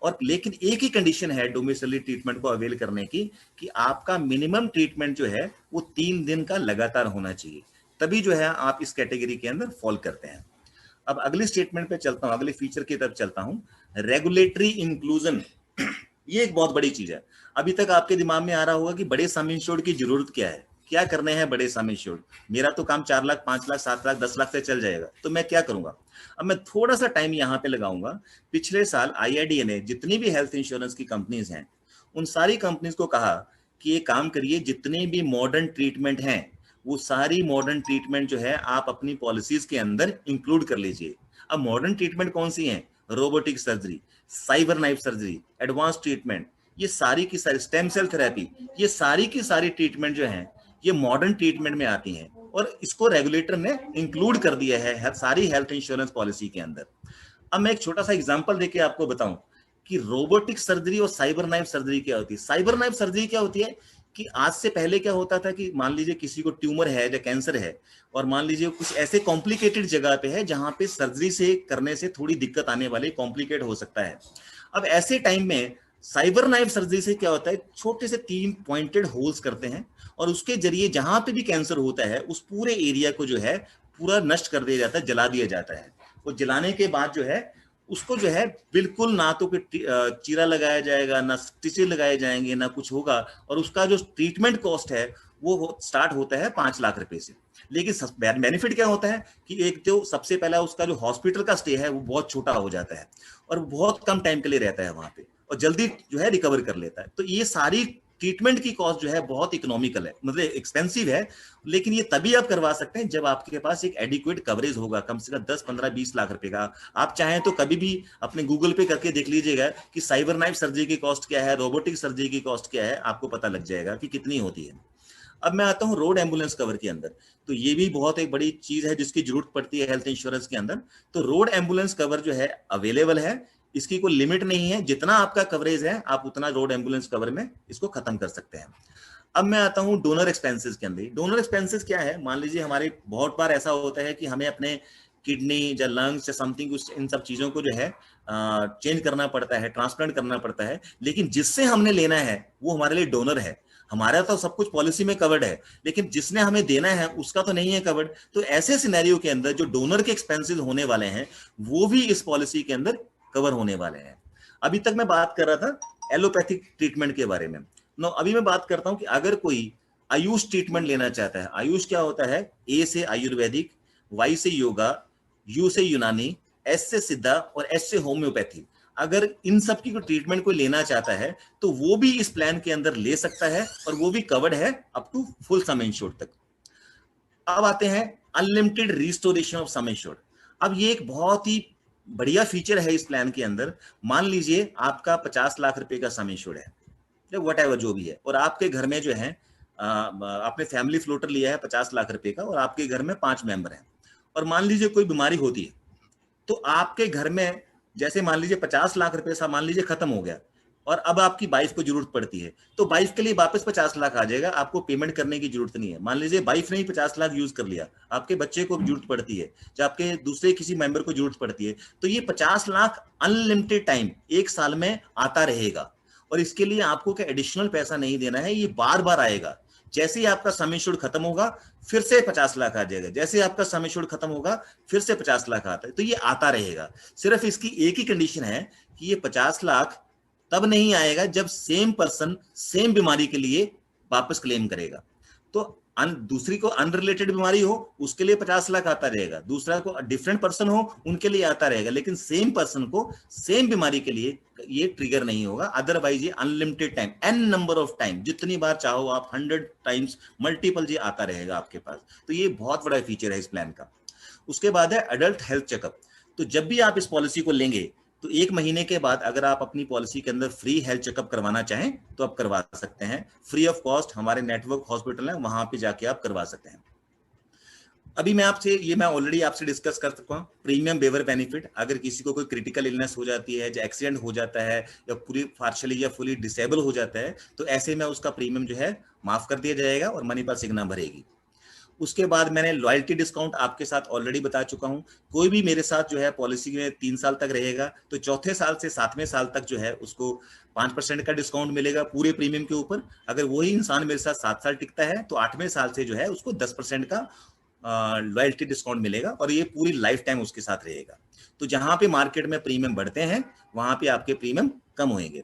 और लेकिन एक ही कंडीशन है डोमिसिलरी ट्रीटमेंट को अवेल करने की, कि आपका मिनिमम ट्रीटमेंट जो है वो 3 दिन का लगातार होना चाहिए, तभी जो है आप इस कैटेगरी के अंदर फॉल करते हैं। अब अगली स्टेटमेंट पे चलता हूं, अगले फीचर की तरफ चलता हूं, रेगुलेटरी इंक्लूजन। ये एक बहुत बड़ी चीज है। अभी तक आपके दिमाग में आ रहा होगा कि बड़े सम इंश्योर्ड की जरूरत क्या है, क्या करने हैं बड़े सम इंश्योर्ड, मेरा तो काम 4 लाख, 5 लाख, 7 लाख, 10 लाख से चल जाएगा, तो मैं क्या करूंगा। अब मैं थोड़ा सा टाइम यहाँ पे लगाऊंगा। पिछले साल IRDA ने जितनी भी हेल्थ इंश्योरेंस की कंपनीज हैं उन सारी कंपनीज को कहा कि ये काम करिए, जितने भी मॉडर्न ट्रीटमेंट हैं वो सारी मॉडर्न ट्रीटमेंट जो है आप अपनी पॉलिसीज के अंदर इंक्लूड कर लीजिए। अब मॉडर्न ट्रीटमेंट कौन सी हैं, robotic surgery, cyber knife surgery, advance treatment, ये सारी की सारी, स्टेम सेल थेरेपी, ये सारी की सारी ट्रीटमेंट जो है ये मॉडर्न ट्रीटमेंट में आती हैं, और इसको रेगुलेटर ने इंक्लूड कर दिया है सारी हेल्थ इंश्योरेंस पॉलिसी के अंदर। अब मैं एक छोटा सा एग्जांपल देके आपको बताऊं कि रोबोटिक सर्जरी और साइबर नाइफ सर्जरी क्या होती है। साइबर नाइफ सर्जरी क्या होती है कि आज से पहले क्या होता था कि मान लीजिए किसी को ट्यूमर है या कैंसर है, और मान लीजिए कुछ ऐसे कॉम्प्लिकेटेड जगह पे है जहां पे सर्जरी से करने से थोड़ी दिक्कत आने वाली, कॉम्प्लिकेट हो सकता है। अब ऐसे टाइम में साइबर नाइफ सर्जरी से क्या होता है, छोटे से 3 पॉइंटेड होल्स करते हैं और उसके जरिए जहां पे भी कैंसर होता है उस पूरे एरिया को जो है पूरा नष्ट कर दिया जाता है, जला दिया जाता है। और जलाने के बाद जो है उसको जो है बिल्कुल ना तो चीरा लगाया जाएगा, ना स्टिचेस लगाए जाएंगे, ना कुछ होगा। और उसका जो ट्रीटमेंट कॉस्ट है वो स्टार्ट होता है 5 लाख रुपए से। लेकिन बेनिफिट क्या होता है कि एक जो सबसे पहला उसका जो हॉस्पिटल का स्टे है वो बहुत छोटा हो जाता है और बहुत कम टाइम के लिए रहता है वहां पे, और जल्दी जो है रिकवर कर लेता है। तो ये सारी ट्रीटमेंट की कॉस्ट जो है बहुत इकोनॉमिकल है, मतलब एक्सपेंसिव है, लेकिन ये तभी आप करवा सकते हैं जब आपके पास एक एडिक्वेट कवरेज होगा, कम से कम 10, 15, 20 लाख रुपए का। आप चाहें तो कभी भी अपने गूगल पे करके देख लीजिएगा कि साइबर नाइफ सर्जरी की कॉस्ट क्या है, रोबोटिक सर्जरी की कॉस्ट क्या है, आपको पता लग जाएगा कि कितनी होती है। अब मैं आता हूँ रोड एम्बुलेंस कवर के अंदर। तो ये भी बहुत एक बड़ी चीज है जिसकी जरूरत पड़ती है हेल्थ इंश्योरेंस के अंदर। तो रोड एम्बुलेंस कवर जो है अवेलेबल है, इसकी कोई लिमिट नहीं है, जितना आपका कवरेज है आप उतना रोड एम्बुलेंस कवर में इसको खत्म कर सकते हैं। अब मैं आता हूँ डोनर एक्सपेंसेस के अंदर। डोनर एक्सपेंसेस क्या है, मान लीजिए हमारे बहुत बार ऐसा होता है कि हमें अपने किडनी या लंग्स या समथिंग इन सब चीजों को जो है चेंज करना पड़ता है, ट्रांसप्लांट करना पड़ता है, लेकिन जिससे हमने लेना है वो हमारे लिए डोनर है। हमारा तो सब कुछ पॉलिसी में कवर्ड है, लेकिन जिसने हमें देना है उसका तो नहीं है कवर्ड। तो ऐसे सिनेरियो के अंदर जो डोनर के एक्सपेंसेस होने वाले हैं वो भी इस पॉलिसी के अंदर कवर होने वाले हैं। अभी तक मैं बात कर रहा था एलोपैथिक ट्रीटमेंट के बारे में। नो, अभी मैं बात करता हूं कि अगर कोई आयुष ट्रीटमेंट लेना चाहता है। आयुष क्या होता है, ए से आयुर्वेदिक, वाई से योगा, यू से यूनानी, एस से सिद्धा और एस से होम्योपैथी। अगर इन सब की ट्रीटमेंट कोई लेना चाहता है तो वो भी इस प्लान के अंदर ले सकता है, और वो भी कवर्ड है up to full sum insured तक। अब आते हैं unlimited restoration of sum insured. अब ये एक बहुत ही बढ़िया फीचर है इस प्लान के अंदर। मान लीजिए आपका 50 लाख रुपए का सम इंश्योर्ड है, वट एवर जो भी है, और आपके घर में जो है आपने फैमिली फ्लोटर लिया है 50 लाख रुपए का, और आपके घर में 5 मेंबर हैं, और मान लीजिए कोई बीमारी होती है, तो आपके घर में जैसे मान लीजिए 50 लाख रुपए सा मान लीजिए खत्म हो गया, और अब आपकी वाइफ को जरूरत पड़ती है, तो वाइफ के लिए वापस 50 लाख आ जाएगा, आपको पेमेंट करने की जरूरत नहीं है। मान लीजिए वाइफ ने ही 50 लाख यूज कर लिया, आपके बच्चे को जरूरत पड़ती है, या आपके दूसरे किसी मेंबर को जरूरत पड़ती है, तो ये 50 लाख अनलिमिटेड टाइम 1 साल में आता रहेगा। और इसके लिए आपको क्या एडिशनल पैसा नहीं देना है, ये बार बार आएगा। जैसे ही आपका सम इंश्योर्ड खत्म होगा फिर से 50 लाख आ जाएगा, जैसे आपका सम इंश्योर्ड खत्म होगा फिर से 50 लाख आता है। तो ये आता रहेगा। सिर्फ इसकी एक ही कंडीशन है कि ये 50 लाख तब नहीं आएगा जब सेम पर्सन सेम बीमारी के लिए वापस क्लेम करेगा। तो दूसरी को अनरिलेटेड बीमारी हो उसके लिए 50 लाख आता रहेगा, दूसरा को डिफरेंट पर्सन हो उनके लिए आता रहेगा, लेकिन सेम पर्सन को सेम बीमारी के लिए ये ट्रिगर नहीं होगा। अदरवाइज ये unlimited time, N number of time, जितनी बार चाहो आप 100 टाइम्स मल्टीपल ये आता रहेगा आपके पास। तो ये बहुत बड़ा फीचर है इस प्लान का। उसके बाद है अडल्ट हेल्थ चेकअप। तो जब भी आप इस पॉलिसी को लेंगे तो 1 महीने के बाद अगर आप अपनी पॉलिसी के अंदर फ्री हेल्थ चेकअप करवाना चाहें तो आप करवा सकते हैं, फ्री ऑफ कॉस्ट। हमारे नेटवर्क हॉस्पिटल है, वहां पे जाके आप करवा सकते हैं। अभी मैं ऑलरेडी आपसे डिस्कस कर चुका हूँ प्रीमियम वेवर बेनिफिट। अगर किसी को कोई क्रिटिकल इलनेस हो जाती है, जो एक्सीडेंट हो जाता है, या पूरी पार्शली या फुली डिसेबल हो जाता है, तो ऐसे में उसका प्रीमियम जो है माफ कर दिया जाएगा और मनी पास सिग्ना भरेगी। उसके बाद मैंने लॉयल्टी डिस्काउंट आपके साथ ऑलरेडी बता चुका हूं। कोई भी मेरे साथ जो है पॉलिसी में 3 साल तक रहेगा तो चौथे साल से 7वें साल तक जो है उसको 5% का डिस्काउंट मिलेगा पूरे प्रीमियम के ऊपर। अगर वही इंसान मेरे साथ 7 साल टिकता है तो 8वें साल से जो है उसको 10% का लॉयल्टी डिस्काउंट मिलेगा, और ये पूरी लाइफ टाइम उसके साथ रहेगा। तो जहां पे मार्केट में प्रीमियम बढ़ते हैं वहां पे आपके प्रीमियम कम होंगे।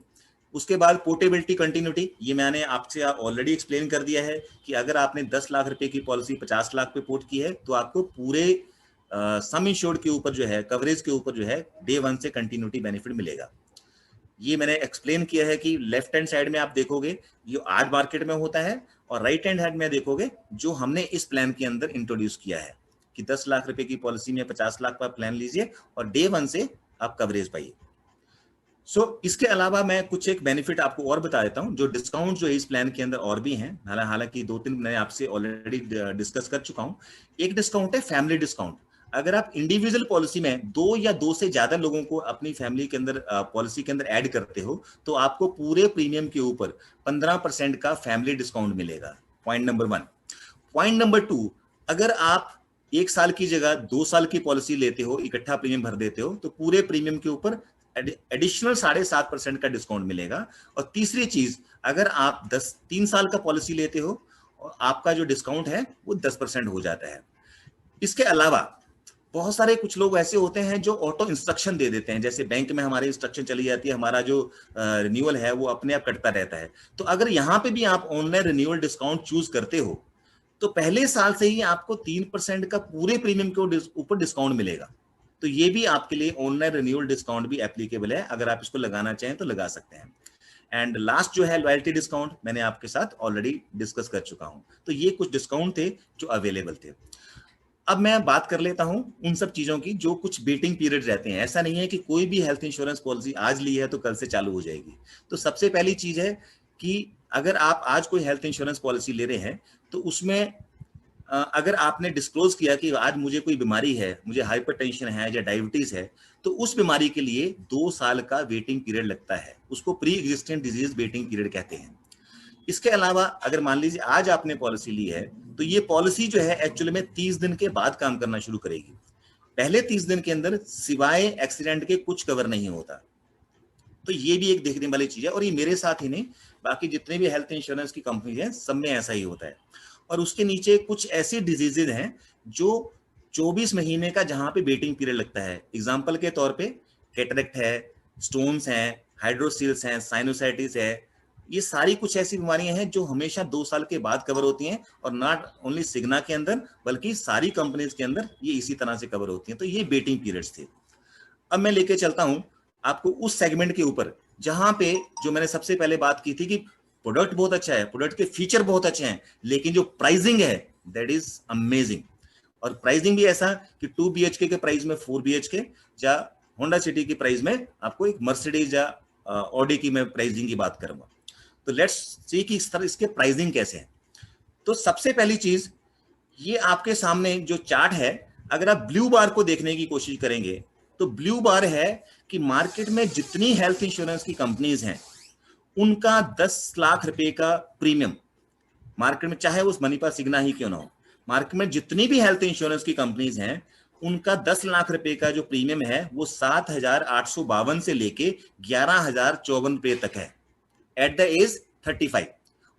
उसके बाद पोर्टेबिलिटी कंटिन्यूटी, ये मैंने आपसे ऑलरेडी एक्सप्लेन कर दिया है कि अगर आपने 10 लाख रुपए की पॉलिसी 50 लाख पे पोर्ट की है तो आपको पूरे सम इंश्योर्ड के ऊपर जो है, कवरेज के ऊपर जो है डे 1 से कंटिन्यूटी बेनिफिट मिलेगा। ये मैंने एक्सप्लेन किया है कि लेफ्ट हैंड साइड में आप देखोगे ये आज मार्केट में होता है, और राइट हैंड साइड में देखोगे जो हमने इस प्लान के अंदर इंट्रोड्यूस किया है कि 10 लाख रुपए की पॉलिसी में 50 लाख का प्लान लीजिए और डे 1 से आप कवरेज पाइए। इसके अलावा मैं कुछ एक बेनिफिट आपको और बता देता हूं, जो डिस्काउंट जो है इस प्लान के अंदर और भी हैं, हालांकि 2-3 मैं आपसे ऑलरेडी डिस्कस कर चुका हूं। एक डिस्काउंट है फैमिली डिस्काउंट। अगर आप इंडिविजुअल पॉलिसी में 2 या 2 से ज्यादा लोगों को अपनी फैमिली के अंदर पॉलिसी के अंदर ऐड करते हो तो आपको पूरे प्रीमियम के ऊपर 15% का फैमिली डिस्काउंट मिलेगा। Point number 1। पॉइंट नंबर 2, अगर आप 1 साल की जगह 2 साल की पॉलिसी लेते हो, इकट्ठा प्रीमियम भर देते हो, तो पूरे प्रीमियम के ऊपर एडिशनल 7.5% का डिस्काउंट मिलेगा। और तीसरी चीज, अगर आप 3 साल का पॉलिसी लेते हो और आपका जो डिस्काउंट है वो 10% हो जाता है। इसके अलावा बहुत सारे कुछ लोग ऐसे होते हैं जो ऑटो इंस्ट्रक्शन दे देते हैं, जैसे बैंक में हमारी इंस्ट्रक्शन चली जाती है, हमारा जो रिन्यूअल है वो अपने आप कटता रहता है। तो अगर यहाँ पे भी आप ऑनलाइन रिन्यूअल डिस्काउंट चूज करते हो तो पहले साल से ही आपको 3% का पूरे प्रीमियम के ऊपर डिस्काउंट मिलेगा। तो ये भी आपके लिए ऑनलाइन रिन्यूअल डिस्काउंट भी एप्लीकेबल है, अगर आप इसको लगाना चाहें तो लगा सकते हैं। एंड लास्ट जो है लॉयल्टी डिस्काउंट, मैंने आपके साथ ऑलरेडी डिस्कस कर चुका हूं। तो ये कुछ डिस्काउंट थे जो अवेलेबल थे। अब मैं बात कर लेता हूं उन सब चीजों की जो कुछ वेटिंग पीरियड रहते हैं। ऐसा नहीं है कि कोई भी हेल्थ इंश्योरेंस पॉलिसी आज ली है तो कल से चालू हो जाएगी। तो सबसे पहली चीज है कि अगर आप आज कोई हेल्थ इंश्योरेंस पॉलिसी ले रहे हैं तो उसमें अगर आपने डिस्क्लोज किया कि आज मुझे कोई बीमारी है, मुझे हाइपरटेंशन है या डायबिटीज है, तो उस बीमारी के लिए 2 साल का वेटिंग पीरियड लगता है। उसको pre existent disease waiting period कहते हैं। इसके अलावा अगर मान लीजिए आज आपने पॉलिसी ली है तो ये पॉलिसी जो है एक्चुअली में 30 दिन के बाद काम करना शुरू करेगी। पहले 30 दिन के अंदर सिवाय एक्सीडेंट के कुछ कवर नहीं होता। तो ये भी एक देखने वाली चीज है, और ये मेरे साथ ही नहीं, बाकी जितने भी हेल्थ इंश्योरेंस की कंपनी है सब में ऐसा ही होता है। और उसके नीचे कुछ ऐसी डिजीजेज हैं जो 24 महीने का जहां पे वेटिंग पीरियड लगता है। एग्जाम्पल के तौर पे कैटरेक्ट है, स्टोन्स हैं, हाइड्रोसील्स हैं, साइनोसाइटिस है। ये सारी कुछ ऐसी बीमारियां हैं जो हमेशा 2 साल के बाद कवर होती हैं, और नॉट ओनली सिग्ना के अंदर बल्कि सारी कंपनीज के अंदर ये इसी तरह से कवर होती हैं। तो ये वेटिंग पीरियड्स थे। अब मैं लेके चलता हूं आपको उस सेगमेंट के ऊपर जहां पे जो मैंने सबसे पहले बात की थी कि प्रोडक्ट बहुत अच्छा है, प्रोडक्ट के फीचर बहुत अच्छे हैं, लेकिन जो प्राइसिंग है दैट इज अमेजिंग। और प्राइसिंग भी ऐसा कि 2 BHK के प्राइस में 4 BHK, या होंडा सिटी की प्राइस में आपको एक मर्सिडीज या ऑडी की मैं प्राइसिंग की बात करूंगा। तो लेट्स सी कि इस तरह इसके प्राइसिंग कैसे हैं। तो सबसे पहली चीज, ये आपके सामने जो चार्ट है, अगर आप ब्लू बार को देखने की कोशिश करेंगे तो ब्लू बार है कि मार्केट में जितनी हेल्थ इंश्योरेंस की कंपनीज हैं उनका 10 लाख रुपए का प्रीमियम मार्केट में, चाहे वो मणिपाल सिग्ना ही क्यों ना हो, मार्केट में जितनी भी हेल्थ इंश्योरेंस की कंपनीज हैं उनका 10 लाख रुपए का जो प्रीमियम है वो 7,852 से लेके 11,054 रुपए तक है एट द एज 35।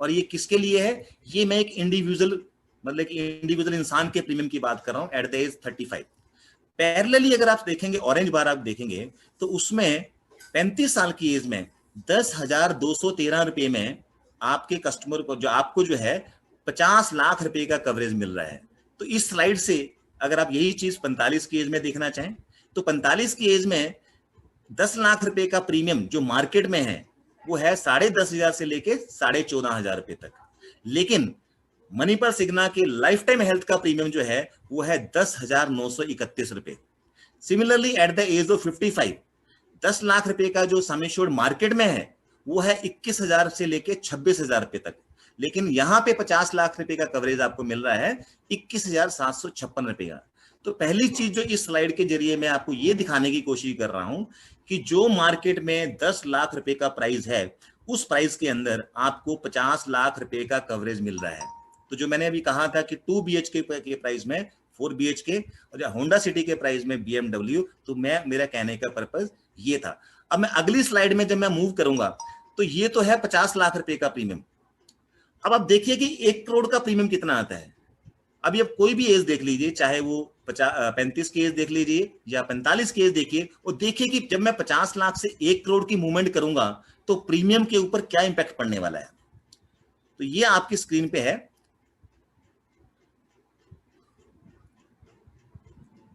और ये किसके लिए है? ये मैं एक इंडिविजुअल, मतलब कि इंडिविजुअल इंसान के प्रीमियम की बात कर रहा हूं एट द एज 35। पैरेलली अगर आप देखेंगे, ऑरेंज बार आप देखेंगे तो उसमें 35 साल की एज में 10,213 रुपए में आपके कस्टमर को, जो आपको जो है 50 लाख रुपए का कवरेज मिल रहा है। तो इस स्लाइड से अगर आप यही चीज 45 की एज में देखना चाहें तो 45 की एज में 10 लाख रुपए का प्रीमियम जो मार्केट में है वो है 10,500 से लेके 14,500 रुपए तक। लेकिन मणिपाल सिग्ना के लाइफ टाइम हेल्थ का प्रीमियम जो है वो है 10,931 रुपए। Similarly at the age of 55 10 lakh रुपए का जो सम एश्योर्ड मार्केट में है वो है 21,000 से लेके 26,000 रुपए तक। लेकिन यहां पे 50 लाख रुपए का कवरेज आपको मिल रहा है 21,756 रुपए का। तो पहली चीज जो इस स्लाइड के जरिए मैं आपको ये दिखाने की कोशिश कर रहा हूं कि जो मार्केट में 10 लाख रुपए का प्राइस है उस प्राइस के अंदर आपको 50 लाख रुपए का कवरेज मिल रहा है। तो जो मैंने अभी कहा था कि 2 BHK के प्राइस में 4 BHK और होंडा सिटी के प्राइस में BMW, तो मेरा कहने का पर्पज ये था। अब मैं अगली स्लाइड में जब मैं मूव करूंगा तो ये तो है 50 लाख रुपए का प्रीमियम। अब आप देखिए कि 1 करोड़ का प्रीमियम कितना आता है। अभी आप कोई भी एज देख लीजिए, चाहे वो 35 की एज देख लीजिए या 45 की एज देखिए, और देखिए कि जब मैं 50 लाख से 1 करोड़ की मूवमेंट करूंगा तो प्रीमियम के ऊपर क्या इंपैक्ट पड़ने वाला है। तो ये आपकी स्क्रीन पे है।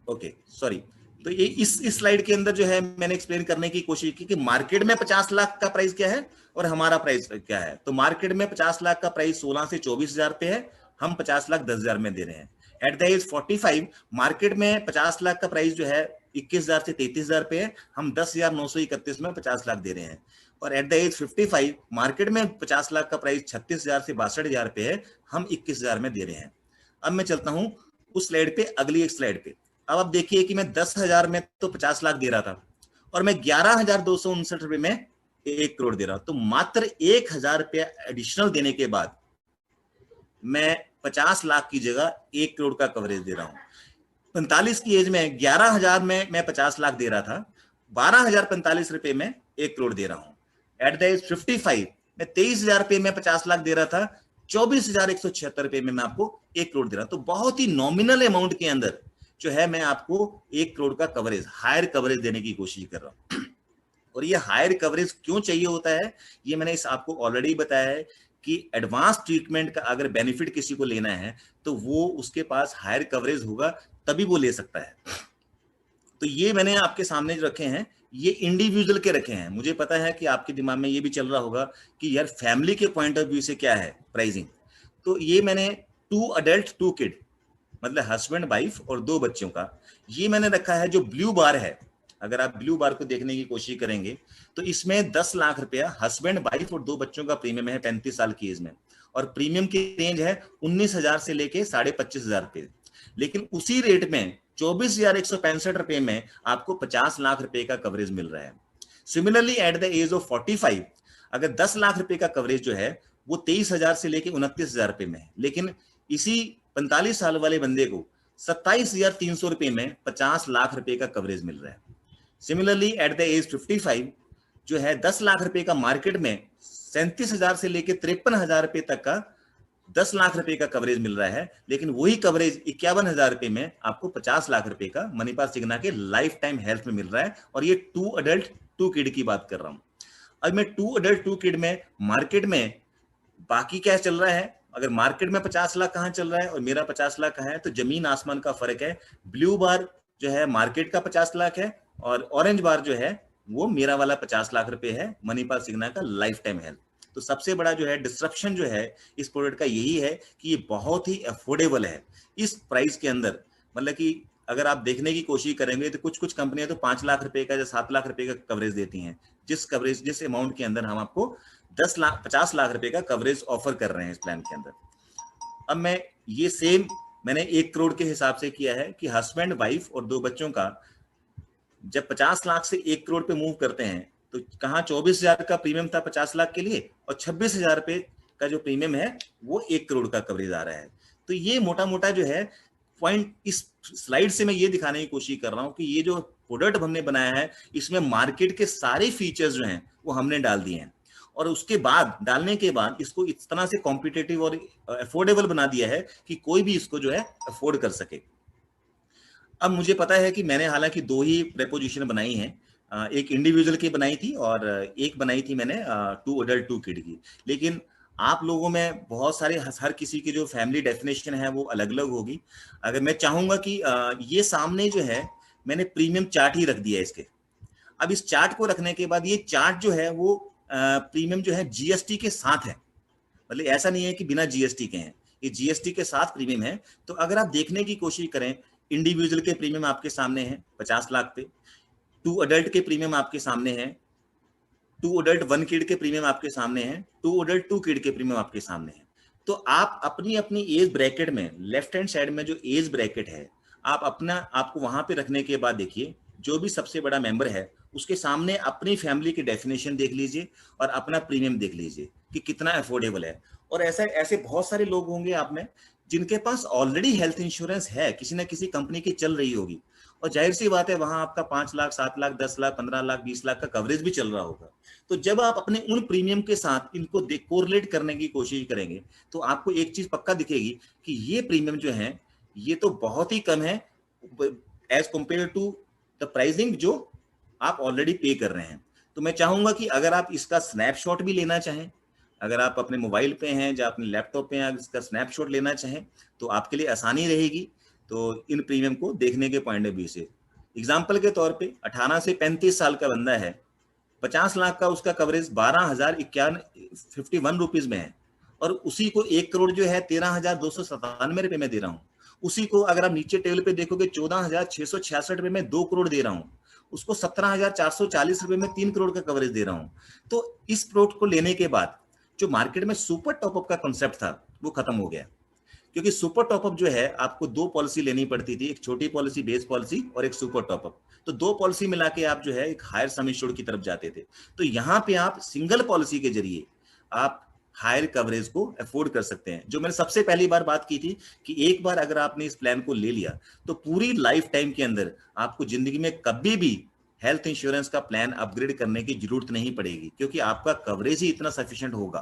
ओके सॉरी, तो ये इस स्लाइड के अंदर जो है मैंने एक्सप्लेन करने की कोशिश की कि मार्केट में 50 लाख का प्राइस क्या है और हमारा प्राइस क्या है। तो मार्केट में 50 लाख का प्राइस 16 से 24,000 पे है, हम 50 लाख 10,000 में दे रहे हैं। एट द एज 45 मार्केट में 50 लाख का प्राइस जो है 21,000 से 33,000 पे है, हम 10,931 में 50 लाख दे रहे हैं। और एट द एज 55 मार्केट में 50 लाख का प्राइस 36,000 से 62,000 पे है, हम 21,000 में दे रहे हैं। अब मैं चलता हूं उस स्लाइड पे, अगली एक स्लाइड पे। अब आप देखिए कि मैं 10,000 में तो 50 लाख दे रहा था और मैं 11,259 रुपए में 1 करोड़ दे रहा हूं। तो मात्र 1,000 रुपया एडिशनल देने के बाद मैं 50 लाख की जगह 1 करोड़ का कवरेज दे रहा हूं। 45 की एज में 11,000 में मैं 50 लाख दे रहा था, 12,045 रुपए में 1 करोड़ दे रहा हूं। एट द एज 55 मैं 23,000 रुपए में 50 लाख दे रहा था, ₹24,176 में मैं आपको 1 करोड़ दे रहा हूं। तो बहुत ही नॉमिनल अमाउंट के अंदर जो है मैं आपको 1 करोड़ का कवरेज, हायर कवरेज देने की कोशिश कर रहा हूं। और ये हायर कवरेज क्यों चाहिए होता है, ये मैंने इस आपको ऑलरेडी बताया है कि एडवांस ट्रीटमेंट का अगर बेनिफिट किसी को लेना है तो वो उसके पास हायर कवरेज होगा, तभी वो ले सकता है। तो ये मैंने आपके सामने जो रखे हैं, ये इंडिविजुअल के रखे हैं। मुझे पता है कि आपके दिमाग में ये भी चल रहा होगा कि यार फैमिली के पॉइंट ऑफ व्यू से क्या है प्राइसिंग। तो ये मैंने 2 अडल्ट 2 किड, मतलब हस्बैंड वाइफ और 2 बच्चों का, ये मैंने रखा है। जो ब्लू बार है, अगर आप ब्लू बार को देखने की कोशिश करेंगे तो इसमें 10 लाख रुपया हस्बैंड वाइफ और 2 बच्चों का प्रीमियम है 35 साल की एज में, और प्रीमियम की रेंज है 19,000 से लेके 25,500 रुपए। लेकिन उसी रेट में 24,165 रुपए में आपको 50 लाख रुपए का कवरेज मिल रहा है। Similarly at the age of 45 अगर 10 लाख रुपए का कवरेज जो है वो 23,000 से लेके 29,000 रुपए में है, लेकिन इसी 45 साल वाले बंदे को 27,300 रुपए में 50 लाख रुपए का कवरेज मिल रहा है। सिमिलरली एट द एज 55 जो है 10 लाख रुपए का मार्केट में 37,000 से लेके 53,000 रुपए तक का 10 लाख रुपए का कवरेज मिल रहा है, लेकिन वही कवरेज 51,000 रुपए में आपको 50 लाख रुपए का मणिपाल सिग्ना के लाइफ टाइम हेल्थ में मिल रहा है। और ये 2 अडल्ट 2 किड की बात कर रहा हूं। अब मैं 2 अडल्ट 2 किड में मार्केट में बाकी क्या चल रहा है, अगर मार्केट में 50 लाख कहां चल रहा है और मेरा 50 लाख कहां है, तो जमीन आसमान का फर्क है। ब्लू बार जो है मार्केट का 50 लाख है और ऑरेंज बार जो है वो मेरा वाला 50 लाख रुपए है, मणिपाल सिग्ना का लाइफ टाइम हेल्थ। तो सबसे बड़ा जो है डिस्ट्रप्शन जो है इस प्रोडक्ट का यही है कि ये बहुत ही अफोर्डेबल है इस प्राइस के अंदर। मतलब कि अगर आप देखने की कोशिश करेंगे तो कुछ कुछ कंपनियां तो 5 लाख रुपए का या 7 लाख रुपए का कवरेज देती हैं, जिस अमाउंट के अंदर हम आपको 50 लाख रुपए का कवरेज ऑफर कर रहे हैं इस प्लान के अंदर। अब मैं ये सेम मैंने 1 करोड़ के हिसाब से किया है कि हस्बैंड वाइफ और 2 बच्चों का जब 50 लाख से 1 करोड़ पे मूव करते हैं तो कहाँ 24,000 का प्रीमियम था 50 लाख के लिए, और 26,000 रुपए का जो प्रीमियम है वो 1 करोड़ का कवरेज आ रहा है। तो ये मोटा मोटा जो है पॉइंट इस स्लाइड से मैं ये दिखाने की कोशिश कर रहा हूं कि ये जो प्रोडक्ट हमने बनाया है इसमें मार्केट के सारे फीचर्स जो हैं वो हमने डाल दिए हैं, और उसके बाद डालने के बाद इसको इस तरह से कॉम्पिटिटिव और अफोर्डेबल बना दिया है कि कोई भी इसको जो है अफोर्ड कर सके। अब मुझे पता है कि मैंने हालांकि 2 ही प्रेपोजिशन बनाई हैं, एक इंडिविजुअल की बनाई थी और एक बनाई थी मैंने 2 अडल्ट 2 किड की, लेकिन आप लोगों में बहुत सारे हर किसी की जो फैमिली डेफिनेशन है वो अलग अलग होगी। अगर मैं चाहूंगा कि ये सामने जो है मैंने प्रीमियम चार्ट ही रख दिया है इसके। अब इस चार्ट को रखने के बाद ये चार्ट जो है वो प्रीमियम जो है जीएसटी के साथ है, मतलब ऐसा नहीं है कि बिना जीएसटी के हैं, ये जीएसटी के साथ प्रीमियम है। तो अगर आप देखने की कोशिश करें, इंडिविजुअल के प्रीमियम आपके सामने है 50 लाख पे, 2 अडल्ट के प्रीमियम आपके सामने है, 2 अडल्ट 1 किड के प्रीमियम आपके सामने है, 2 अडल्ट 2 किड के प्रीमियम आपके सामने है। तो आप अपनी अपनी एज ब्रैकेट में लेफ्ट हैंड साइड में जो एज ब्रैकेट है आप अपना आपको वहां पे रखने के बाद देखिए जो भी सबसे बड़ा मेंबर है उसके सामने अपनी फैमिली की डेफिनेशन देख लीजिए और अपना प्रीमियम देख लीजिए कि कितना अफोर्डेबल है। और ऐसे ऐसे बहुत सारे लोग होंगे आप में जिनके पास ऑलरेडी हेल्थ इंश्योरेंस है, किसी ना किसी कंपनी की चल रही होगी, और जाहिर सी बात है वहां आपका 5 लाख 7 लाख 10 लाख 15 लाख 20 लाख का कवरेज भी चल रहा होगा। तो जब आप अपने उन प्रीमियम के साथ इनको कोरिलेट करने की कोशिश करेंगे तो आपको एक चीज पक्का दिखेगी कि ये प्रीमियम जो है ये तो बहुत ही कम है as compare to the pricing जो आप ऑलरेडी पे कर रहे हैं। तो मैं चाहूंगा कि अगर आप इसका स्नैपशॉट भी लेना चाहें, अगर आप अपने मोबाइल पे हैं या अपने लैपटॉप पे हैं, अगर इसका स्नैपशॉट लेना चाहें तो आपके लिए आसानी रहेगी। तो इन प्रीमियम को देखने के पॉइंट ऑफ व्यू से एग्जाम्पल के तौर पे 18 से 35 साल का बंदा है, 50 लाख का उसका कवरेज 12,051 रुपीज में है, और उसी को 1 करोड़ जो है 13,297 रुपए में दे रहा हूँ। उसी को अगर आप नीचे टेबल पे देखोगे 14,666 रुपए में 2 करोड़ दे रहा हूँ, उसको 17,440 रुपए में 3 करोड़ का कवरेज दे रहा हूँ। तो इस प्रोडक्ट को लेने के बाद जो मार्केट में सुपर टॉपअप का कॉन्सेप्ट था वो खत्म हो गया, क्योंकि सुपर टॉपअप जो है आपको 2 पॉलिसी लेनी पड़ती थी, एक छोटी पॉलिसी बेस पॉलिसी और एक सुपर टॉपअप। तो 2 पॉलिसी मिला के आप जो है एक हायर सम इंश्योर्ड की तरफ जाते थे। तो यहाँ पे आप सिंगल पॉलिसी के जरिए आप हायर कवरेज को अफोर्ड कर सकते हैं। जो मैंने सबसे पहली बार बात की थी कि एक बार अगर आपने इस प्लान को ले लिया तो पूरी लाइफ टाइम के अंदर आपको जिंदगी में कभी भी हेल्थ इंश्योरेंस का प्लान अपग्रेड करने की जरूरत नहीं पड़ेगी, क्योंकि आपका कवरेज ही इतना सफिशिएंट होगा।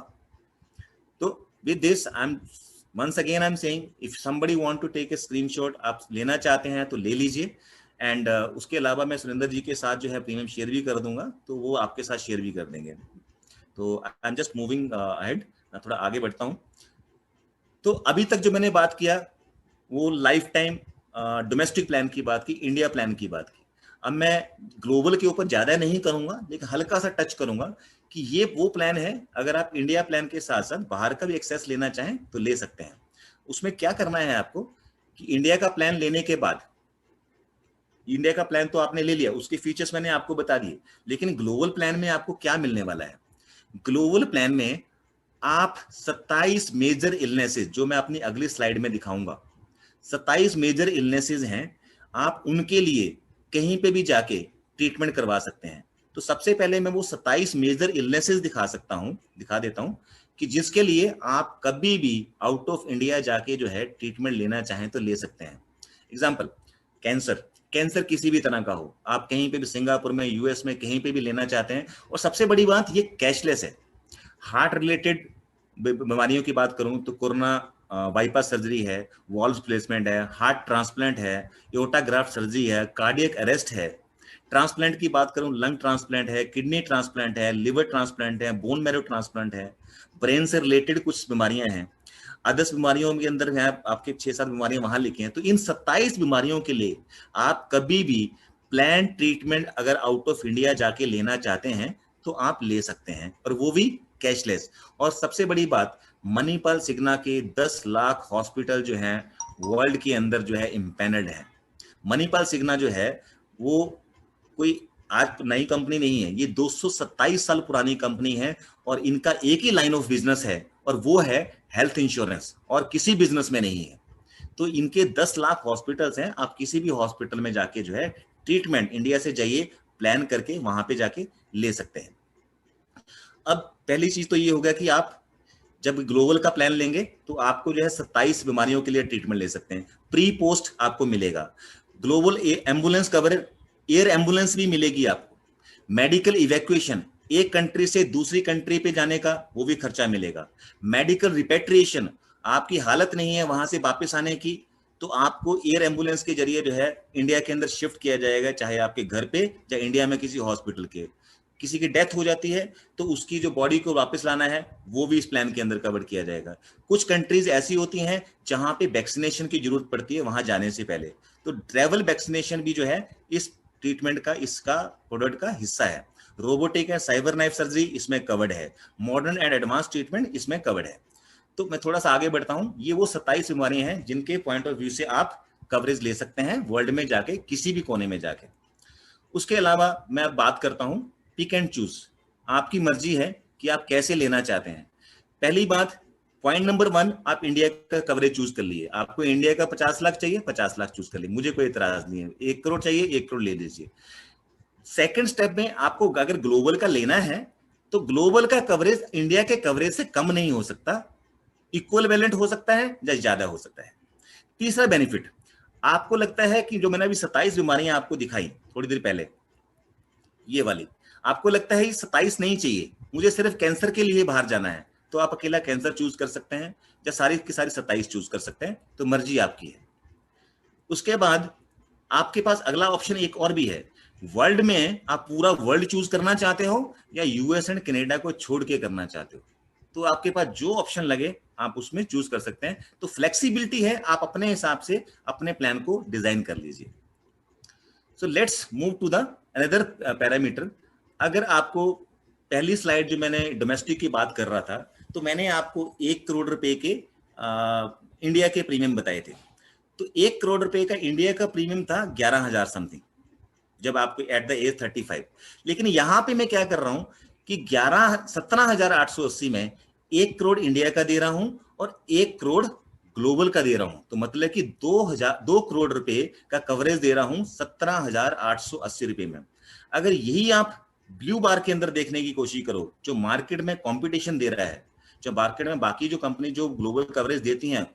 तो with this I'm once again I'm saying if somebody want to take a screenshot, आप लेना चाहते हैं तो ले लीजिए, एंड उसके अलावा मैं सुरेंद्र जी के साथ जो है प्रीमियम शेयर भी कर दूंगा, तो वो आपके साथ शेयर भी कर देंगे। तो I am just moving ahead, मैं थोड़ा आगे बढ़ता हूँ। तो अभी तक जो मैंने बात किया वो लाइफ टाइम डोमेस्टिक प्लान की बात की, इंडिया प्लान की बात की। अब मैं ग्लोबल के ऊपर ज्यादा नहीं करूंगा, लेकिन हल्का सा टच करूंगा कि ये वो प्लान है, अगर आप इंडिया प्लान के साथ साथ बाहर का भी एक्सेस लेना चाहें तो ले सकते हैं। उसमें क्या करना है आपको कि इंडिया का प्लान लेने के बाद, इंडिया का प्लान तो आपने ले लिया, उसके फीचर्स मैंने आपको बता दिए, लेकिन ग्लोबल प्लान में आपको क्या मिलने वाला है? ग्लोबल प्लान में आप 27 मेजर इलनेसेस, जो मैं अपनी अगली स्लाइड में दिखाऊंगा, 27 मेजर इलनेसेस हैं, आप उनके लिए कहीं पे भी जाके ट्रीटमेंट करवा सकते हैं। तो सबसे पहले मैं वो 27 मेजर इलनेसेस दिखा देता हूं कि जिसके लिए आप कभी भी आउट ऑफ इंडिया जाके जो है ट्रीटमेंट लेना चाहें तो ले सकते हैं। एग्जाम्पल, कैंसर किसी भी तरह का हो, आप कहीं पे भी, सिंगापुर में, यूएस में, कहीं पे भी लेना चाहते हैं। और सबसे बड़ी बात, ये कैशलेस है। हार्ट रिलेटेड बीमारियों की बात करूं तो कोरोना बाईपास सर्जरी है, वॉल्व प्लेसमेंट है, हार्ट ट्रांसप्लांट है, एओर्टा ग्राफ्ट सर्जरी है, कार्डियक अरेस्ट है। ट्रांसप्लांट की बात करूं, लंग ट्रांसप्लांट है, किडनी ट्रांसप्लांट है, लिवर ट्रांसप्लांट है, बोन मैरो ट्रांसप्लांट है, ब्रेन से रिलेटेड कुछ बीमारियां हैं, अदर्स बीमारियों के अंदर है आपके 6-7 बीमारियां वहां लिखी हैं। तो इन 27 बीमारियों के लिए आप कभी भी प्लान ट्रीटमेंट अगर आउट ऑफ इंडिया जाके लेना चाहते हैं तो आप ले सकते हैं, और वो भी कैशलेस। और सबसे बड़ी बात, मणिपाल सिग्ना के 10 लाख हॉस्पिटल जो हैं वर्ल्ड के अंदर जो है इम्पैनल्ड है। मणिपाल सिग्ना जो है वो कोई आज नई कंपनी नहीं है, ये 227 साल पुरानी कंपनी है, और इनका एक ही लाइन ऑफ बिजनेस है, और वो है हेल्थ इंश्योरेंस, और किसी बिजनेस में नहीं है। तो इनके 10 लाख हॉस्पिटल्स हैं, आप किसी भी हॉस्पिटल में जाके जो है ट्रीटमेंट इंडिया से जाइए, प्लान करके वहां पे जाके ले सकते हैं। अब पहली चीज तो ये होगा कि आप जब ग्लोबल का प्लान लेंगे तो आपको जो है 27 बीमारियों के लिए ट्रीटमेंट ले सकते हैं। प्री पोस्ट आपको मिलेगा, global ambulance coverage, air ambulance भी मिलेगी आपको, मेडिकल इवैक्यूएशन, एक कंट्री से दूसरी कंट्री पे जाने का वो भी खर्चा मिलेगा, मेडिकल रिपेट्रिएशन, आपकी हालत नहीं है वहां से वापस आने की, तो आपको एयर एम्बुलेंस के जरिए जो है इंडिया के अंदर शिफ्ट किया जाएगा, चाहे आपके घर पे या इंडिया में किसी हॉस्पिटल के। किसी की डेथ हो जाती है तो उसकी जो बॉडी को वापस लाना है वो भी इस प्लान के अंदर कवर किया जाएगा। कुछ कंट्रीज ऐसी होती हैं जहां पे वैक्सीनेशन की जरूरत पड़ती है वहां जाने से पहले, तो ट्रैवल वैक्सीनेशन भी जो है इस ट्रीटमेंट का, इसका प्रोडक्ट का हिस्सा है। रोबोटिक है, साइबर नाइफ सर्जरी इसमें कवर्ड है, मॉडर्न एंड एडवांस ट्रीटमेंट इसमें कवर्ड है। तो मैं थोड़ा सा आगे बढ़ता हूं, ये वो 27 बीमारियां हैं जिनके पॉइंट ऑफ व्यू से आप कवरेज ले सकते हैं वर्ल्ड में जाके, किसी भी कोने में जाके। उसके अलावा मैं अब बात करता हूं पिक एंड चूज, आपकी मर्जी है कि आप कैसे लेना चाहते हैं। पहली बात, पॉइंट नंबर 1, आप इंडिया का कवरेज चूज कर लिए। आपको इंडिया का 50 लाख चाहिए, 50 लाख चूज कर लिए, मुझे कोई इतराज नहीं है। 1 करोड़ चाहिए, 1 करोड़ ले लीजिए। सेकंड स्टेप में आपको अगर ग्लोबल का लेना है तो ग्लोबल का कवरेज इंडिया के कवरेज से कम नहीं हो सकता, इक्वल वैलेंट हो सकता है या ज्यादा हो सकता है। तीसरा बेनिफिट, आपको लगता है कि जो मैंने अभी 27 बीमारियां आपको दिखाई थोड़ी देर पहले, ये वाली, आपको लगता है ये 27 नहीं चाहिए, मुझे सिर्फ कैंसर के लिए बाहर जाना है, तो आप अकेला कैंसर चूज कर सकते हैं, या सारी की सारी 27 चूज कर सकते हैं, तो मर्जी आपकी है। उसके बाद आपके पास अगला ऑप्शन एक और भी है, वर्ल्ड में आप पूरा वर्ल्ड चूज करना चाहते हो या यूएस एंड कनाडा को छोड़ के करना चाहते हो, तो आपके पास जो ऑप्शन लगे आप उसमें चूज कर सकते हैं। तो फ्लेक्सिबिलिटी है, आप अपने हिसाब से अपने प्लान को डिजाइन कर लीजिए। So let's move to the another parameter. अगर आपको पहली स्लाइड जो मैंने डोमेस्टिक की बात कर रहा था, तो मैंने आपको 1 करोड़ रुपए के इंडिया के प्रीमियम बताए थे। तो 1 करोड़ रुपए का इंडिया का प्रीमियम था 11,000 समथिंग जब आपको एट द एज 35। लेकिन यहां पे मैं क्या कर रहा हूं कि 17,880 में 1 करोड़ इंडिया का दे रहा हूं और 1 करोड़ ग्लोबल का दे रहा हूं, तो मतलब कि 2 करोड़ रुपए का कवरेज दे रहा हूं 17,880 रुपए में। अगर यही आप ब्लू बार के अंदर देखने की कोशिश करो, जो मार्केट में कंपटीशन दे रहा है, जो मार्केट में बाकी जो कंपनी जो ग्लोबल कवरेज देती हैं,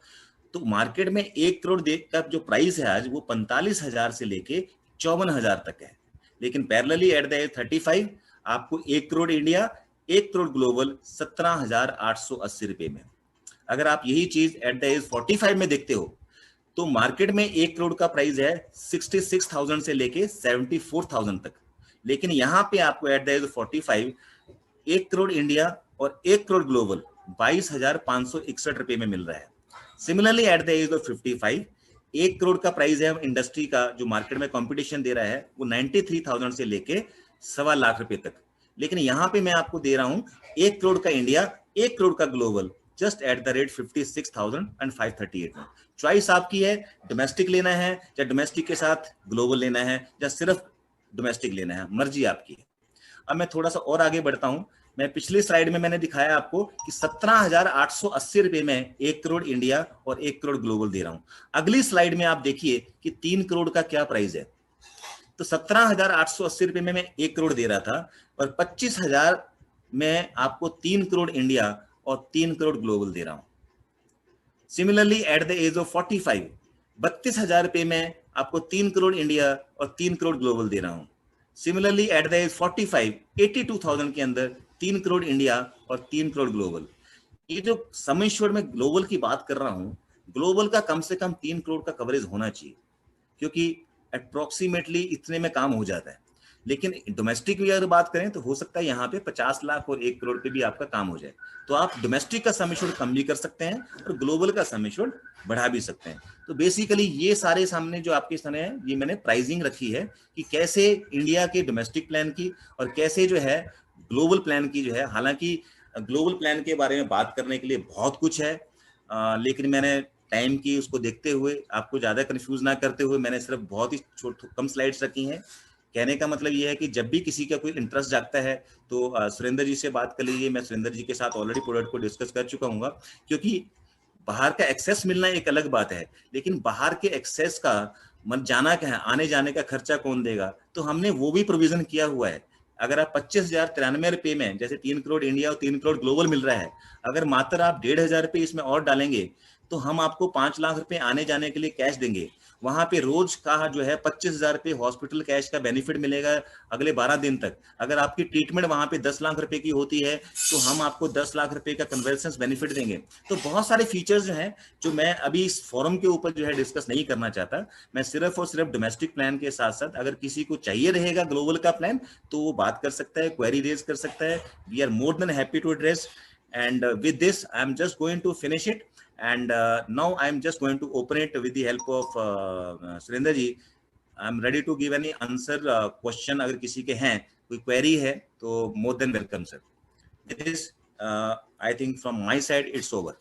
तो मार्केट में 1 करोड़ का जो प्राइस है आज वो 45,000 से लेके 54,000 तक है। लेकिन पैरेलली एट द एज 35 आपको 1 करोड़ इंडिया, 1 करोड़ ग्लोबल 17,880 रुपए में। अगर आप यही चीज एट द एज 45 में देखते हो तो मार्केट में 1 करोड़ का प्राइस है 66,000 से लेके 74,000 तक, लेकिन यहाँ पे आपको at the age 45 1 crore India और 1 करोड़ ग्लोबल 22,561 रुपए में मिल रहा है। Similarly at the age of 55 1 crore का प्राइस है इंडस्ट्री का जो मार्केट में कंपटीशन दे रहा है वो 93,000 से लेके 1.25 लाख रुपए तक, लेकिन यहाँ पे मैं आपको दे रहा हूँ 1 करोड़ का इंडिया 1 करोड़ का global just at the rate 56,538 में। चॉइस आपकी है, डोमेस्टिक लेना है या डोमेस्टिक के साथ ग्लोबल लेना है या सिर्फ डोमेस्टिक लेना है, मर्जी आपकी है। अब मैं थोड़ा सा और आगे बढ़ता हूं। मैं पिछली स्लाइड में मैंने दिखाया आपको कि 17,880 रुपए में 1 करोड़ इंडिया और 1 करोड़ ग्लोबल दे रहा हूं। अगली स्लाइड में आप देखिए कि 3 करोड़ का क्या प्राइस है। तो 17,880 रुपए में मैं 1 करोड़ दे रहा था और 25,000 में आपको 3 करोड़ इंडिया और 3 करोड़ ग्लोबल दे रहा हूं। Similarly at the age of 45 32,000 रुपए में आपको 3 करोड़ इंडिया और 3 करोड़ ग्लोबल दे रहा हूं। सिमिलरली एट द एज 45 82,000 के अंदर 3 करोड़ इंडिया और 3 करोड़ ग्लोबल। ये जो सम इंश्योर्ड में ग्लोबल की बात कर रहा हूं, ग्लोबल का कम से कम 3 करोड़ का कवरेज होना चाहिए क्योंकि अप्रोक्सीमेटली इतने में काम हो जाता है। लेकिन डोमेस्टिक की अगर बात करें तो हो सकता है यहाँ पे 50 लाख और 1 करोड़ पे भी आपका काम हो जाए। तो आप डोमेस्टिक का सम इंश्योर्ड कम भी कर सकते हैं और ग्लोबल का सम इंश्योर्ड बढ़ा भी सकते हैं। तो बेसिकली ये सारे सामने जो आपके सामने है ये मैंने प्राइसिंग रखी है कि कैसे इंडिया के डोमेस्टिक प्लान की और कैसे जो है ग्लोबल प्लान की जो है। हालांकि ग्लोबल प्लान के बारे में बात करने के लिए बहुत कुछ है, लेकिन मैंने टाइम की उसको देखते हुए आपको ज्यादा कंफ्यूज ना करते हुए मैंने सिर्फ बहुत ही कम स्लाइड्स रखी हैं। कहने का मतलब ये है कि जब भी किसी का कोई इंटरेस्ट जागता है तो सुरेंद्र जी से बात कर लीजिए। मैं सुरेंद्र जी के साथ ऑलरेडी प्रोडक्ट को डिस्कस कर चुका हूँ, क्योंकि बाहर का एक्सेस मिलना एक अलग बात है, लेकिन बाहर के एक्सेस का मन जाना क्या है, आने जाने का खर्चा कौन देगा, तो हमने वो भी प्रोविजन किया हुआ है। अगर आप 25,093 रुपए में जैसे 3 करोड़ इंडिया और 3 करोड़ ग्लोबल मिल रहा है, अगर मात्र आप 1,500 रुपए इसमें और डालेंगे तो हम आपको 5 लाख रुपए आने जाने के लिए कैश देंगे। वहां पे रोज का जो है 25,000 रुपए हॉस्पिटल कैश का बेनिफिट मिलेगा अगले 12 दिन तक। अगर आपकी ट्रीटमेंट वहां पे 10 लाख रुपए की होती है तो हम आपको 10 लाख रुपए का कन्वर्सेंस बेनिफिट देंगे। तो बहुत सारे फीचर्स जो हैं जो मैं अभी इस फोरम के ऊपर जो है डिस्कस नहीं करना चाहता। मैं सिर्फ और सिर्फ डोमेस्टिक प्लान के साथ साथ अगर किसी को चाहिए रहेगा ग्लोबल का प्लान तो वो बात कर सकता है, क्वेरी रेज कर सकता है। We are more than happy to address. And with this, I'm just going to finish it. And now I'm just going to open it with the help of Surinder ji. I'm ready to give any answer question. अगर किसी के हैं कोई query है तो more than welcome, sir. With this, I think from my side it's over.